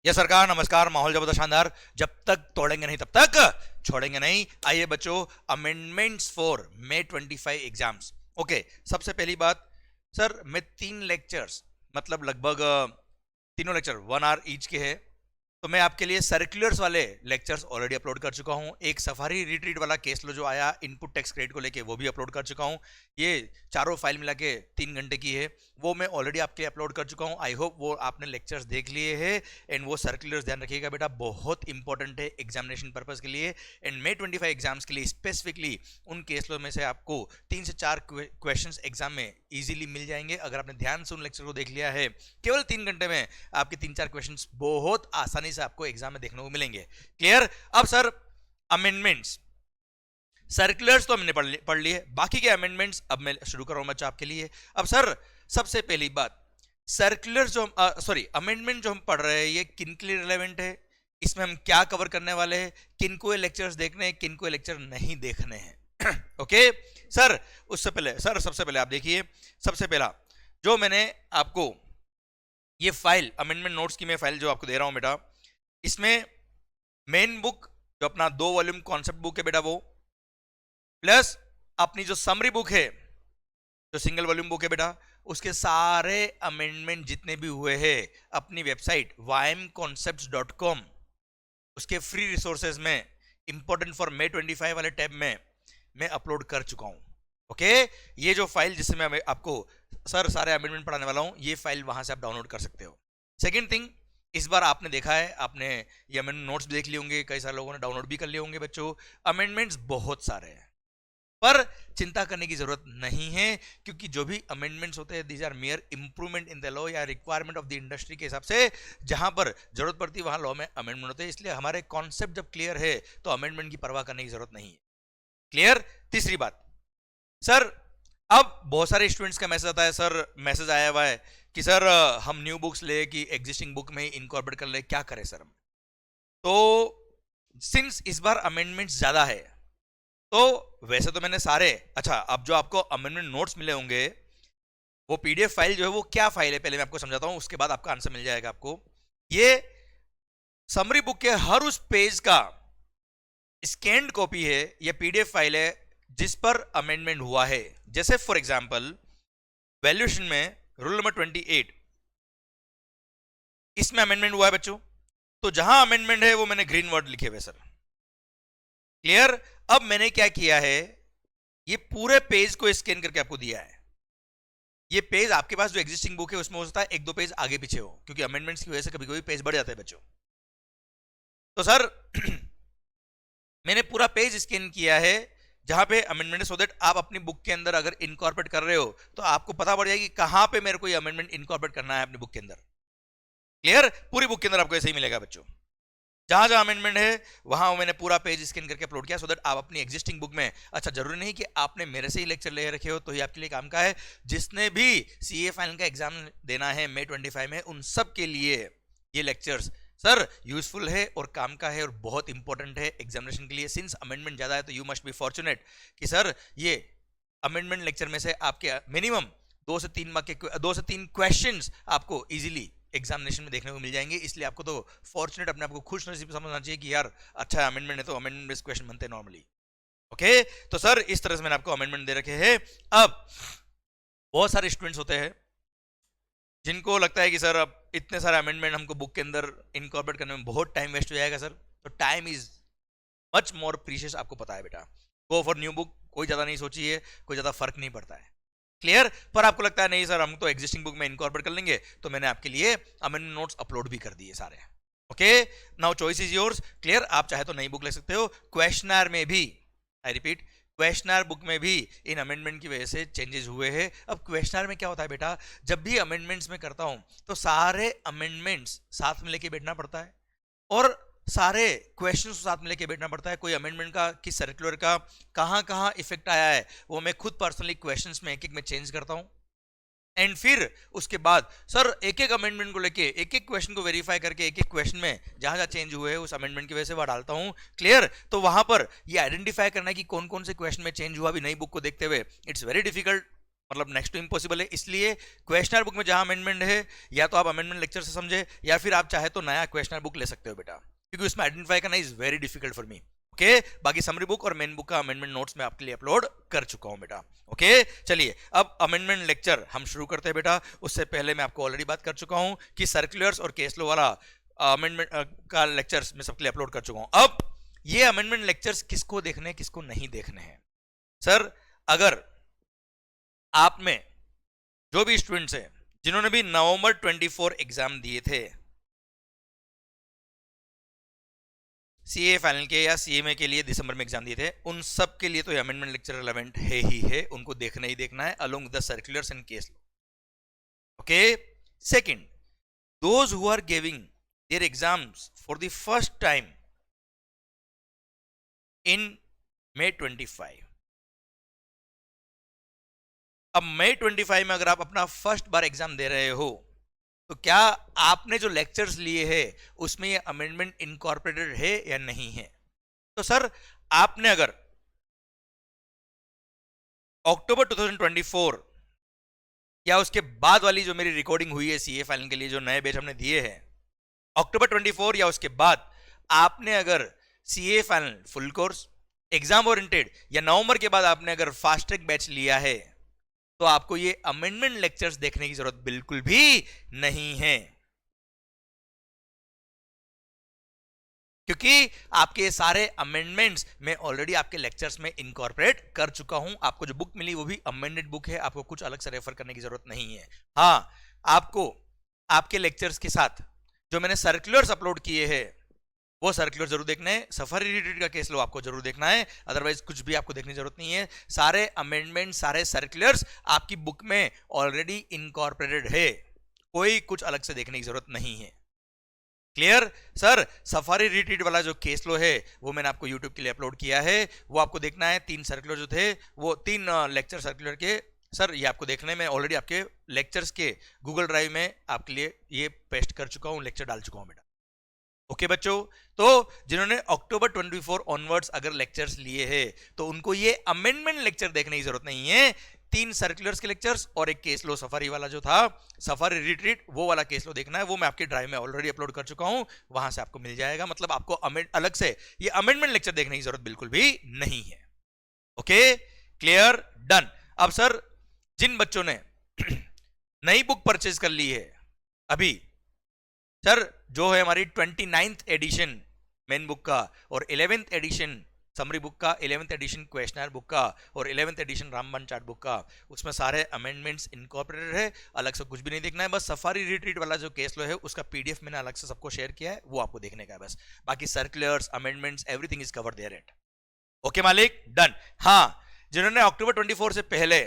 ये सरकार नमस्कार, माहौल जबरदस्त शानदार, जब तक तोड़ेंगे नहीं तब तक छोड़ेंगे नहीं। आइए बच्चों, amendments for May 25 exams. Okay, सबसे पहली बात सर, मैं 3 लेक्चर्स मतलब लगभग तीनों लेक्चर 1 आवर ईच के हैं, तो मैं आपके लिए सर्कुलर्स वाले लेक्चर्स ऑलरेडी अपलोड कर चुका हूं। एक सफारी रिट्रीट वाला केस लो जो आया इनपुट टैक्स क्रेडिट को लेके, वो भी अपलोड कर चुका हूं। ये चारों फाइल मिला के 3 घंटे की है, वो मैं ऑलरेडी आपके लिए अपलोड कर चुका हूं। आई होप वो आपने लेक्चर्स देख लिए हैं। एंड वो सर्कुलर्स ध्यान रखिएगा बेटा, बहुत इंपॉर्टेंट है एग्जामिनेशन पर्पज के लिए। एंड May 25 एग्जाम्स के लिए स्पेसिफिकली उन केस लो में से आपको 3 से 4 क्वेश्चन एग्जाम में इजीली मिल जाएंगे। अगर आपने ध्यान से उन लेक्चर को देख लिया है, केवल 3 घंटे में आपके 3-4 क्वेश्चंस बहुत आसानी से आपको एग्जाम में देखने को मिलेंगे। क्लियर? अब सर, अमेंडमेंट्स, सर्कुलर्स तो हमने पढ़ लिए, बाकी के अमेंडमेंट्स अब मैं शुरू कर रहा हूं बच्चा आपके लिए। अब सर, सबसे पहली बात, सर्कुलर्स जो हम अमेंडमेंट जो हम पढ़ रहे हैं, ये किन के लिए रिलेवेंट है, इसमें हम क्या कवर करने वाले हैं, किन को ये लेक्चर्स देखने हैं, किन को ये लेक्चर नहीं देखने हैं। ओके सर, उससे पहले सर, सबसे पहले आप देखिए, सबसे पहला जो मैंने आपको ये फाइल अमेंडमेंट नोट्स की मैं फाइल जो आपको दे रहा हूं बेटा, इसमें मेन बुक जो अपना 2 वॉल्यूम कॉन्सेप्ट बुक है बेटा, वो प्लस अपनी जो समरी बुक है, जो सिंगल वॉल्यूम बुक है बेटा, उसके सारे अमेंडमेंट जितने भी हुए हैं अपनी वेबसाइट ymconcepts.com, उसके फ्री रिसोर्सेज में इंपॉर्टेंट फॉर May 25 वाले टैब में मैं अपलोड कर चुका हूं। ओके, ये जो फाइल जिससे मैं आपको सर सारे अमेंडमेंट पढ़ाने वाला हूं, ये फाइल वहां से आप डाउनलोड कर सकते हो। सेकंड थिंग, इस बार आपने देखा है, आपने ये अमेंडमेंट नोट्स भी देख लिए होंगे, कई सारे लोगों ने डाउनलोड भी कर लिए होंगे बच्चों। अमेंडमेंट्स बहुत सारे हैं, पर चिंता करने की जरूरत नहीं है, क्योंकि जो भी अमेंडमेंट्स होते हैं, these are major improvement in the law या रिक्वायरमेंट ऑफ द इंडस्ट्री के हिसाब से, जहां पर जरूरत पड़ती है वहां लॉ में अमेंडमेंट होते हैं। इसलिए हमारे कॉन्सेप्ट जब क्लियर है तो अमेंडमेंट की परवाह करने की जरूरत नहीं है। क्लियर? तीसरी बात सर, अब बहुत सारे स्टूडेंट्स का मैसेज आता है, सर मैसेज आया हुआ है कि सर हम न्यू बुक्स ले कि एग्जिस्टिंग बुक में ही इनकॉर्पोरेट कर ले, क्या करें सर हम? तो सिंस इस बार अमेंडमेंट्स ज्यादा है, तो वैसे तो मैंने सारे, अच्छा अब जो आपको अमेंडमेंट नोट्स मिले होंगे, वो पीडीएफ फाइल जो है वो क्या फाइल है पहले मैं आपको समझाता हूं, उसके बाद आपका आंसर मिल जाएगा आपको। ये समरी बुक के हर उस पेज का स्कैन्ड कॉपी है, ये पीडीएफ फाइल है जिस पर अमेंडमेंट हुआ है। जैसे फॉर एग्जांपल वैल्यूएशन में रूल नंबर 28, इसमें अमेंडमेंट हुआ है बच्चों, तो जहां अमेंडमेंट है वो मैंने ग्रीन वर्ड लिखे हुए सर। क्लियर? अब मैंने क्या किया है, ये पूरे पेज को स्कैन करके आपको दिया है। ये पेज आपके पास जो एग्जिस्टिंग बुक है उसमें हो सकता है 1-2 पेज आगे पीछे हो, क्योंकि अमेंडमेंट्स की वजह से कभी कभी पेज बढ़ जाते हैं बच्चों। तो सर मैंने पूरा पेज स्कैन किया है जहां पे अमेंडमेंट, सो दैट आप अपनी बुक के अंदर अगर इनकॉर्पोरेट कर रहे हो तो आपको पता पड़ जाएगी कहां पे मेरे को ये अमेंडमेंट इनकॉर्पोरेट करना है अपनी बुक के अंदर। क्लियर? पूरी बुक के अंदर आपको ऐसे ही मिलेगा बच्चों, जहां जहां अमेंडमेंट है वहां मैंने पूरा पेज स्कैन करके अपलोड किया, सो दैट आप अपनी एग्जिस्टिंग बुक में, अच्छा जरूरी नहीं कि आपने मेरे से ही लेक्चर ले रखे हो तो ही आपके लिए काम का है, जिसने भी सीए फाइनल का एग्जाम देना है May 25 में, उन सब के लिए ये लेक्चर्स सर यूजफुल है और काम का है और बहुत इंपॉर्टेंट है एग्जामिनेशन के लिए। सिंस अमेंडमेंट ज्यादा है तो यू मस्ट बी फॉर्चुनेट कि सर ये अमेंडमेंट लेक्चर में से आपके मिनिमम 2 से 3 क्वेश्चंस आपको इजीली एग्जामिनेशन में देखने को मिल जाएंगे। इसलिए आपको तो फॉर्चुनेट, अपने आपको खुश नसीब समझना चाहिए कि यार अच्छा अमेंडमेंट है तो अमेंडमेंट बेस्ड क्वेश्चन बनते हैं नॉर्मली। ओके, तो सर इस तरह से मैंने आपको अमेंडमेंट दे रखे हैं। अब बहुत सारे स्टूडेंट्स होते हैं जिनको लगता है कि सर अब इतने सारे अमेंडमेंट हमको बुक के अंदर इनकॉर्पोरेट करने में बहुत टाइम वेस्ट हो जाएगा सर। तो time is much more precious, आपको पता है बेटा। गो फॉर न्यू बुक, कोई ज्यादा नहीं सोचिए, कोई ज्यादा फर्क नहीं पड़ता है। क्लियर? पर आपको लगता है नहीं सर हम तो एग्जिस्टिंग बुक में इनकॉर्पोरेट कर लेंगे, तो मैंने आपके लिए अमेंडमेंट नोट्स अपलोड भी कर दिए सारे। Okay, now choice is yours. Clear? आप चाहे तो नई बुक ले सकते हो। क्वेश्चनर में भी, आई रिपीट, क्वेश्चनर बुक में भी इन अमेंडमेंट की वजह से चेंजेस हुए हैं। अब क्वेश्चनर में क्या होता है बेटा, जब भी अमेंडमेंट्स में करता हूं तो सारे अमेंडमेंट्स साथ में लेके बैठना पड़ता है और सारे क्वेश्चंस साथ में लेके बैठना पड़ता है। कोई अमेंडमेंट का, किस सर्कुलर का कहां कहां इफेक्ट आया है, वो मैं खुद पर्सनली क्वेश्चंस में एक एक में चेंज करता हूं। एंड फिर उसके बाद सर एक एक अमेंडमेंट को लेके एक एक क्वेश्चन को वेरीफाई करके एक एक क्वेश्चन में जहां जहां चेंज हुए उस अमेंडमेंट की वजह से वह डालता हूं। क्लियर? तो वहां पर ये आइडेंटिफाई करना है कि कौन कौन से क्वेश्चन में चेंज हुआ अभी नई बुक को देखते हुए, इट्स वेरी डिफिकल्ट। मतलब नेक्स्ट टू इम्पॉसिबल है। इसलिए क्वेश्चनर बुक में जहां अमेंडमेंट है, या तो आप अमेंडमेंट लेक्चर से समझे, या फिर आप चाहे तो नया क्वेश्चनर बुक ले सकते हो बेटा, क्योंकि उसमें आइडेंटिफाई करना is very difficult for me. Okay, बाकी समरी बुक और मेन बुक का अमेंडमेंट नोट्स मैं आपके लिए अपलोड कर चुका हूं बेटा। ओके, चलिए अब अमेंडमेंट लेक्चर हम शुरू करते हैं बेटा। उससे पहले मैं आपको ऑलरेडी बात कर चुका हूं कि सर्कुलर्स और केस लॉ वाला अमेंडमेंट का लेक्चर्स मैं सबके लिए अपलोड कर चुका हूं। अब ये अमेंडमेंट लेक्चर्स किसको देखने हैं, किसको नहीं देखने हैं? सर, अगर आप में जो भी स्टूडेंट्स हैं जिन्होंने भी नवंबर 24 एग्जाम दिए थे सीए फाइनल के या सीएमए के लिए दिसंबर में एग्जाम दिए थे, उन सब के लिए तो ये अमेंडमेंट लेक्चर रिलेवेंट है ही है, उनको देखना ही देखना है along the circulars and case law. Okay, second, those who are giving their exams for the first time in May 25। अब May 25 में अगर आप अपना फर्स्ट बार एग्जाम दे रहे हो, तो क्या आपने जो लेक्चर्स लिए हैं उसमें ये अमेंडमेंट इनकॉर्पोरेटेड है या नहीं है? तो सर, आपने अगर अक्टूबर 2024 या उसके बाद वाली जो मेरी रिकॉर्डिंग हुई है सीए फाइलिंग के लिए, जो नए बैच हमने दिए हैं अक्टूबर 24 या उसके बाद, आपने अगर CA final full course, exam oriented, या नवंबर के बाद आपने अगर फास्ट ट्रैक बैच लिया है, तो आपको ये अमेंडमेंट लेक्चर्स देखने की जरूरत बिल्कुल भी नहीं है, क्योंकि आपके सारे अमेंडमेंट्स मैं ऑलरेडी आपके लेक्चर्स में इनकॉर्पोरेट कर चुका हूं। आपको जो बुक मिली वो भी अमेंडेड बुक है, आपको कुछ अलग से रेफर करने की जरूरत नहीं है। हाँ, आपको आपके लेक्चर्स के साथ जो मैंने सर्कुलर्स अपलोड किए हैं वो सर्कुलर जरूर देखना है। सफारी रिलेटेड का केस लो आपको जरूर देखना है, अदरवाइज कुछ भी आपको देखने की जरूरत नहीं है। सारे अमेंडमेंट, सारे सर्कुलर्स आपकी बुक में ऑलरेडी इनकॉर्पोरेटेड है, कोई कुछ अलग से देखने की जरूरत नहीं है। Clear sir? सफारी रिट्रीट वाला जो केस लो है वो मैंने आपको यूट्यूब के लिए अपलोड किया है, वो आपको देखना है। 3 सर्कुलर जो थे वो 3 लेक्चर सर्कुलर के, सर ये आपको देखने में ऑलरेडी आपके लेक्चर्स के गूगल ड्राइव में आपके लिए ये पेस्ट कर चुका हूं, लेक्चर डाल चुका हूं बेटा। ओके बच्चों, तो जिन्होंने अक्टूबर 24 ऑनवर्ड्स अगर लेक्चर्स लिए हैं तो उनको ये अमेंडमेंट लेक्चर देखने की जरूरत नहीं है। 3 सर्कुलर्स के लेक्चर्स और एक केस लो सफारी वाला जो था, सफारी रिट्रीट, वो वाला केस लो देखना है। वो मैं आपके ड्राइव में ऑलरेडी अपलोड कर चुका हूं, वहां से आपको मिल जाएगा। मतलब आपको अलग से ये अमेंडमेंट लेक्चर देखने की जरूरत बिल्कुल भी नहीं है। Okay, clear, done. अब सर, जिन बच्चों ने नई बुक परचेज कर ली है अभी, सर जो है हमारी 29th एडिशन मेन बुक का और 11th एडिशन समरी बुक का, 11th एडिशन क्वेश्चनर बुक का और 11th addition Ramban chart book का, उसमें सारे अमेंडमेंट्स इनकॉर्पोरेटेड है, अलग से कुछ भी नहीं देखना है। बस सफारी रिट्रीट वाला जो केस लो है उसका पीडीएफ मैंने अलग से सबको शेयर किया है, वो आपको देखने का है बस। बाकी circulars, amendments, everything is covered there at. Okay मालिक, डन। हाँ, जिन्होंने अक्टूबर 24 से पहले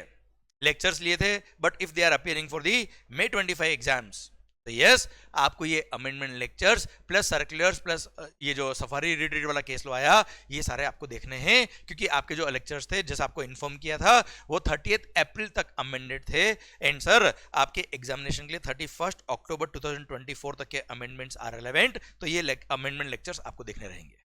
लेक्चर्स लिए थे but if they are appearing for the May 25 एग्जाम्स, तो यस, आपको ये amendment lectures plus circulars plus ये जो सफारी रिट्रीट वाला केस लो आया, ये सारे आपको देखने हैं, क्योंकि आपके जो लेक्चर्स थे, जैसे आपको इन्फॉर्म किया था, वो 30th अप्रैल तक अमेंडेड थे। एंड सर, आपके एग्जामिनेशन के लिए 31 अक्टूबर 2024 तक के अमेंडमेंट्स आर रिलेवेंट, तो ये अमेंडमेंट लेक्चर्स आपको देखने रहेंगे।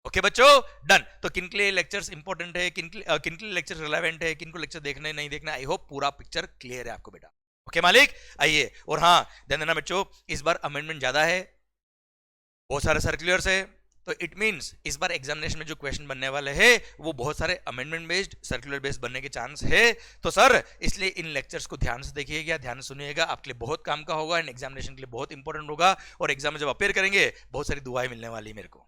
ओके बच्चों, डन। तो किन के लिए लेक्चर्स इंपॉर्टेंट है, किन के लिए लेक्चर रिलेवेंट है, किन को लेक्चर देखने नहीं देखना, आई होप पूरा पिक्चर क्लियर है आपको बेटा। ओके मालिक, आइए। और हाँ, ध्यान देना बच्चों, इस बार अमेंडमेंट ज्यादा है, बहुत सारे सर्कुलर्स है, तो इट मींस इस बार एग्जामिनेशन में जो क्वेश्चन बनने वाले हैं वो बहुत सारे अमेंडमेंट बेस्ड, सर्कुलर बेस्ड बनने के चांस है। तो सर, इसलिए इन लेक्चर्स को ध्यान से देखिएगा, ध्यान से सुनिएगा, आपके लिए बहुत काम का होगा एंड एग्जामिनेशन के लिए बहुत इंपॉर्टेंट होगा। और एग्जाम में जब अपेयर करेंगे बहुत सारी दुआएं मिलने वाली है मेरे को।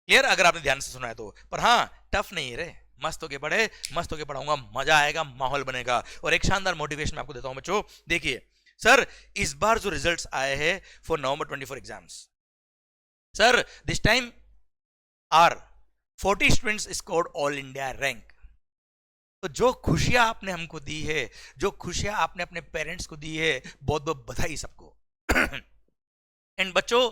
क्लियर? अगर आपने ध्यान से सुना है तो। पर हाँ, टफ नहीं है रे, मस्त होके पढ़े, मस्त होके पढ़ाऊंगा, मजा आएगा, माहौल बनेगा। और एक शानदार मोटिवेशन मैं आपको देता हूं बच्चों। देखिए सर, इस बार जो रिजल्ट्स आए हैं for November 24 exams, sir this time are 40 students scored all India rank. तो जो खुशियां आपने हमको दी है, जो खुशियां आपने अपने पेरेंट्स को दी है, बहुत बहुत बधाई सबको। एंड बच्चों,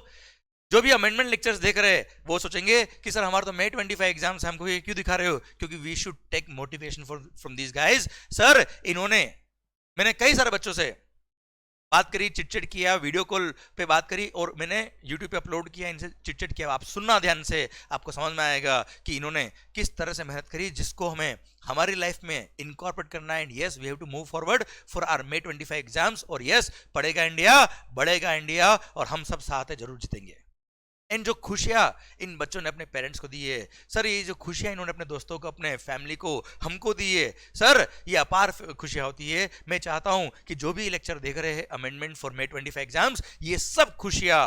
जो भी अमेंडमेंट लेक्चर्स देख रहे हैं वो सोचेंगे कि सर हमारे तो May 25 एग्जाम्स, हमको ये क्यों दिखा रहे हो? क्योंकि we should take motivation from these guys. Sir, मैंने कई सारे बच्चों से बात करी, चिटचिट किया, वीडियो कॉल पे बात करी और मैंने यूट्यूब पे अपलोड किया, इनसे चिटचिट किया। आप सुनना ध्यान से, आपको समझ में आएगा कि इन्होंने किस तरह से मेहनत करी, जिसको हमें हमारी लाइफ में इनकॉर्पोरेट करना है। And yes, we have to move forward for our May 25 exams. और यस, पढ़ेगा इंडिया, बढ़ेगा इंडिया, और हम सब साथ है, जरूर जीतेंगे। एंड जो खुशियां इन बच्चों ने अपने पेरेंट्स को दी है सर, ये जो खुशियां इन्होंने अपने दोस्तों को, अपने फैमिली को, हमको दी है सर, ये अपार खुशियां होती है। मैं चाहता हूं कि जो भी लेक्चर देख रहे हैं अमेंडमेंट फॉर May 25 एग्जाम्स, ये सब खुशियां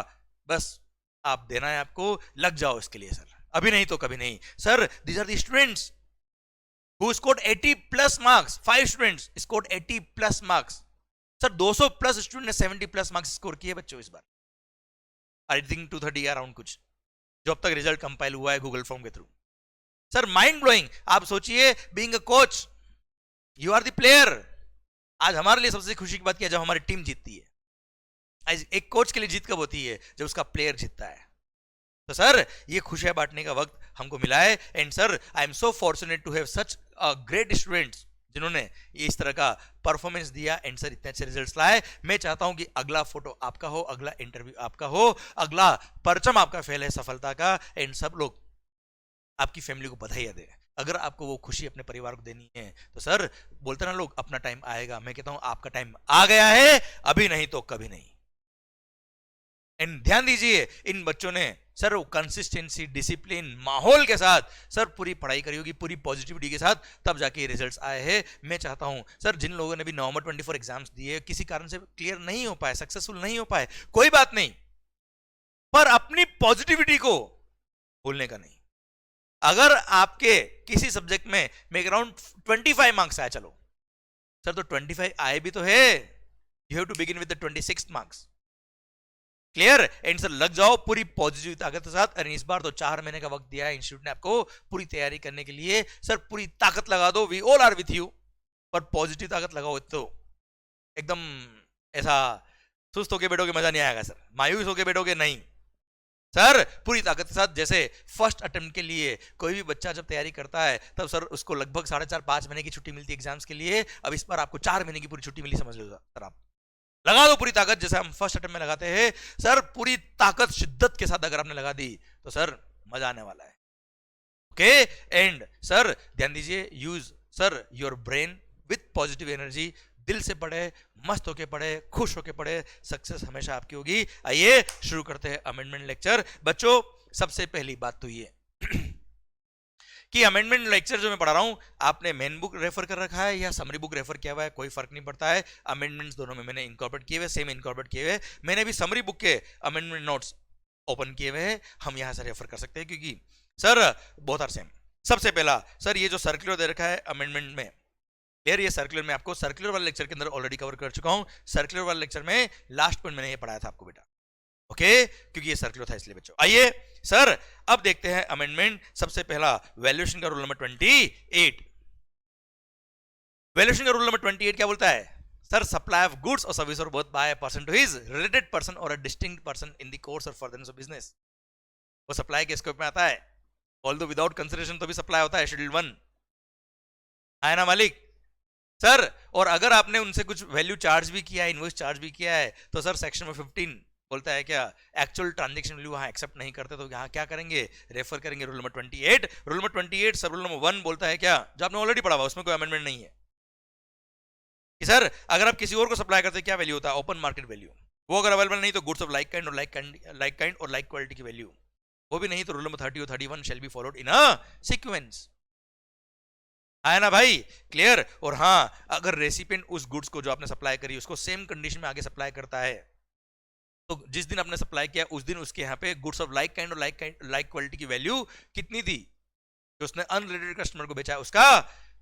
बस आप देना है, आपको लग जाओ इसके लिए सर, अभी नहीं तो कभी नहीं sir. These are the students who scored 80 plus marks. 5 students scored 80 plus marks. Sir 200 plus student ने 70 प्लस मार्क्स स्कोर किए बच्चों इस बार, आई थिंक 230 अराउंड कुछ, जो अब तक रिजल्ट कंपाइल हुआ है गूगल फॉर्म के थ्रू। Sir mind blowing. आप सोचिए, being a coach, you are the player. आज हमारे लिए सबसे खुशी की बात क्या, जब हमारी टीम जीतती है। आज एक कोच के लिए जीत कब होती है, जब उसका प्लेयर जीतता है। तो सर ये खुशियां बांटने का वक्त हमको मिला है। And sir I am so fortunate to have such great students जिन्होंने इस तरह का परफॉर्मेंस दिया। एंड सर इतने अच्छे रिजल्ट्स लाए। मैं चाहता हूं कि अगला फोटो आपका हो, अगला इंटरव्यू आपका हो, अगला परचम आपका फैले सफलता का। एंड सब लोग आपकी फैमिली को बधाई दे। अगर आपको वो खुशी अपने परिवार को देनी है तो सर, बोलते ना लोग, अपना टाइम आएगा। मैं कहता हूं आपका टाइम आ गया है, अभी नहीं तो कभी नहीं। एंड ध्यान दीजिए, इन बच्चों ने सर वो कंसिस्टेंसी, डिसिप्लिन, माहौल के साथ सर पूरी पढ़ाई करी होगी, पूरी पॉजिटिविटी के साथ, तब जाके रिजल्ट्स आए हैं। मैं चाहता हूं सर, जिन लोगों ने भी नवंबर 24 एग्जाम्स दिए, किसी कारण से क्लियर नहीं हो पाए, सक्सेसफुल नहीं हो पाए, कोई बात नहीं, पर अपनी पॉजिटिविटी को भूलने का नहीं। अगर आपके किसी सब्जेक्ट में अराउंड 25 मार्क्स आए, चलो सर, तो 25 आए भी तो है, you have to begin with the 26 marks. Clear? And sir लग जाओ पूरी पॉजिटिव ताकत के साथ। अरे इस बार तो 4 महीने का वक्त दिया है इंस्टीट्यूट ने आपको पूरी तैयारी करने के लिए। सर पूरी ताकत लगा दो, we all are with you, पर पॉजिटिव ताकत लगाओ। तो एकदम ऐसा सुस्त होके बैठोगे मजा नहीं आएगा सर, मायूस होके बैठोगे नहीं सर, पूरी ताकत के साथ। जैसे फर्स्ट अटेम्प्ट के लिए कोई भी बच्चा जब तैयारी करता है, तब सर उसको लगभग 4.5-5 महीने की छुट्टी मिलती है एग्जाम्स के लिए। अब इस बार आपको 4 महीने की पूरी छुट्टी मिली, समझ लो सर। आप लगा दो पूरी ताकत, जैसे हम फर्स्ट अटेम्प्ट में लगाते हैं सर, पूरी ताकत शिद्दत के साथ अगर आपने लगा दी तो सर मजा आने वाला है। ओके? एंड सर ध्यान दीजिए, use sir your brain with positive energy. दिल से पढ़े, मस्त होके पढ़े, खुश होके पढ़े, सक्सेस हमेशा आपकी होगी। आइए शुरू करते हैं अमेंडमेंट लेक्चर। बच्चों सबसे पहली बात तो ये कि अमेंडमेंट लेक्चर जो मैं पढ़ा रहा हूं, आपने मेन बुक रेफर कर रखा है या समरी बुक रेफर किया हुआ है, कोई फर्क नहीं पड़ता है। अमेंडमेंट्स दोनों में मैंने इनकॉर्पोरेट किए हुए, सेम इनकॉर्पोरेट किए हुए। मैंने भी समरी बुक के अमेंडमेंट नोट्स ओपन किए हुए हैं, हम यहां से रेफर कर सकते हैं, क्योंकि सर बहुत आर सेम। सबसे पहला सर, ये जो सर्कुलर दे रखा है अमेंडमेंट में, क्लियर? ये सर्कुलर में आपको सर्कुलर वाले लेक्चर के अंदर ऑलरेडी कवर कर चुका हूं। सर्कुलर वाले लेक्चर में लास्ट पॉइंट मैंने ये पढ़ाया था आपको बेटा, ओके? क्योंकि ये सर्कुलर था इसलिए बच्चों। आइए सर अब देखते हैं अमेंडमेंट। सबसे पहला वैल्यूएशन का रूल नंबर 28। वैल्यूएशन का रूल नंबर 28 क्या बोलता है सर? सप्लाई ऑफ गुड्स और सर्विस और both by a person to his related person और a distinct person in the course और फर्दरेंस ऑफ बिजनेस। वो सप्लाई के स्कोप में आता है, ऑल्दो विदाउट कंसिडरेशन तो भी सप्लाई होता है, शेड्यूल 1 है ना मालिक सर। और अगर आपने उनसे कुछ वैल्यू चार्ज भी किया है, इनवॉइस चार्ज भी किया है, तो सर सेक्शन नंबर 15 बोलता है क्या, एक्चुअल ट्रांजैक्शन वैल्यू वहां एक्सेप्ट नहीं करते, तो यहां क्या करेंगे, रेफर करेंगे rule number 28। Rule number 28 sub rule number 1 बोलता है क्या, जो आपने ऑलरेडी पढ़ा हुआ, उसमें कोई अमेंडमेंट नहीं है कि सर अगर आप किसी और को सप्लाई करते क्या वैल्यू होता है, ओपन मार्केट वैल्यू। वो अगर अवेलेबल नहीं तो गुड्स ऑफ लाइक काइंड और लाइक काइंड और लाइक क्वालिटी की वैल्यू, वो भी नहीं तो रूल नंबर 30 और 31 shall be followed in a sequence, है ना भाई? क्लियर? और हाँ, अगर रेसिपिएंट उस गुड्स को जो आपने सप्लाई करी उसको सेम कंडीशन में आगे सप्लाई करता है, तो जिस दिन आपने सप्लाई किया उस दिन उसके यहाँ पे गुड्स ऑफ लाइक काइंड और लाइक क्वालिटी की वैल्यू कितनी थी, जो उसने अनरिलेटेड कस्टमर को बेचा है, उसका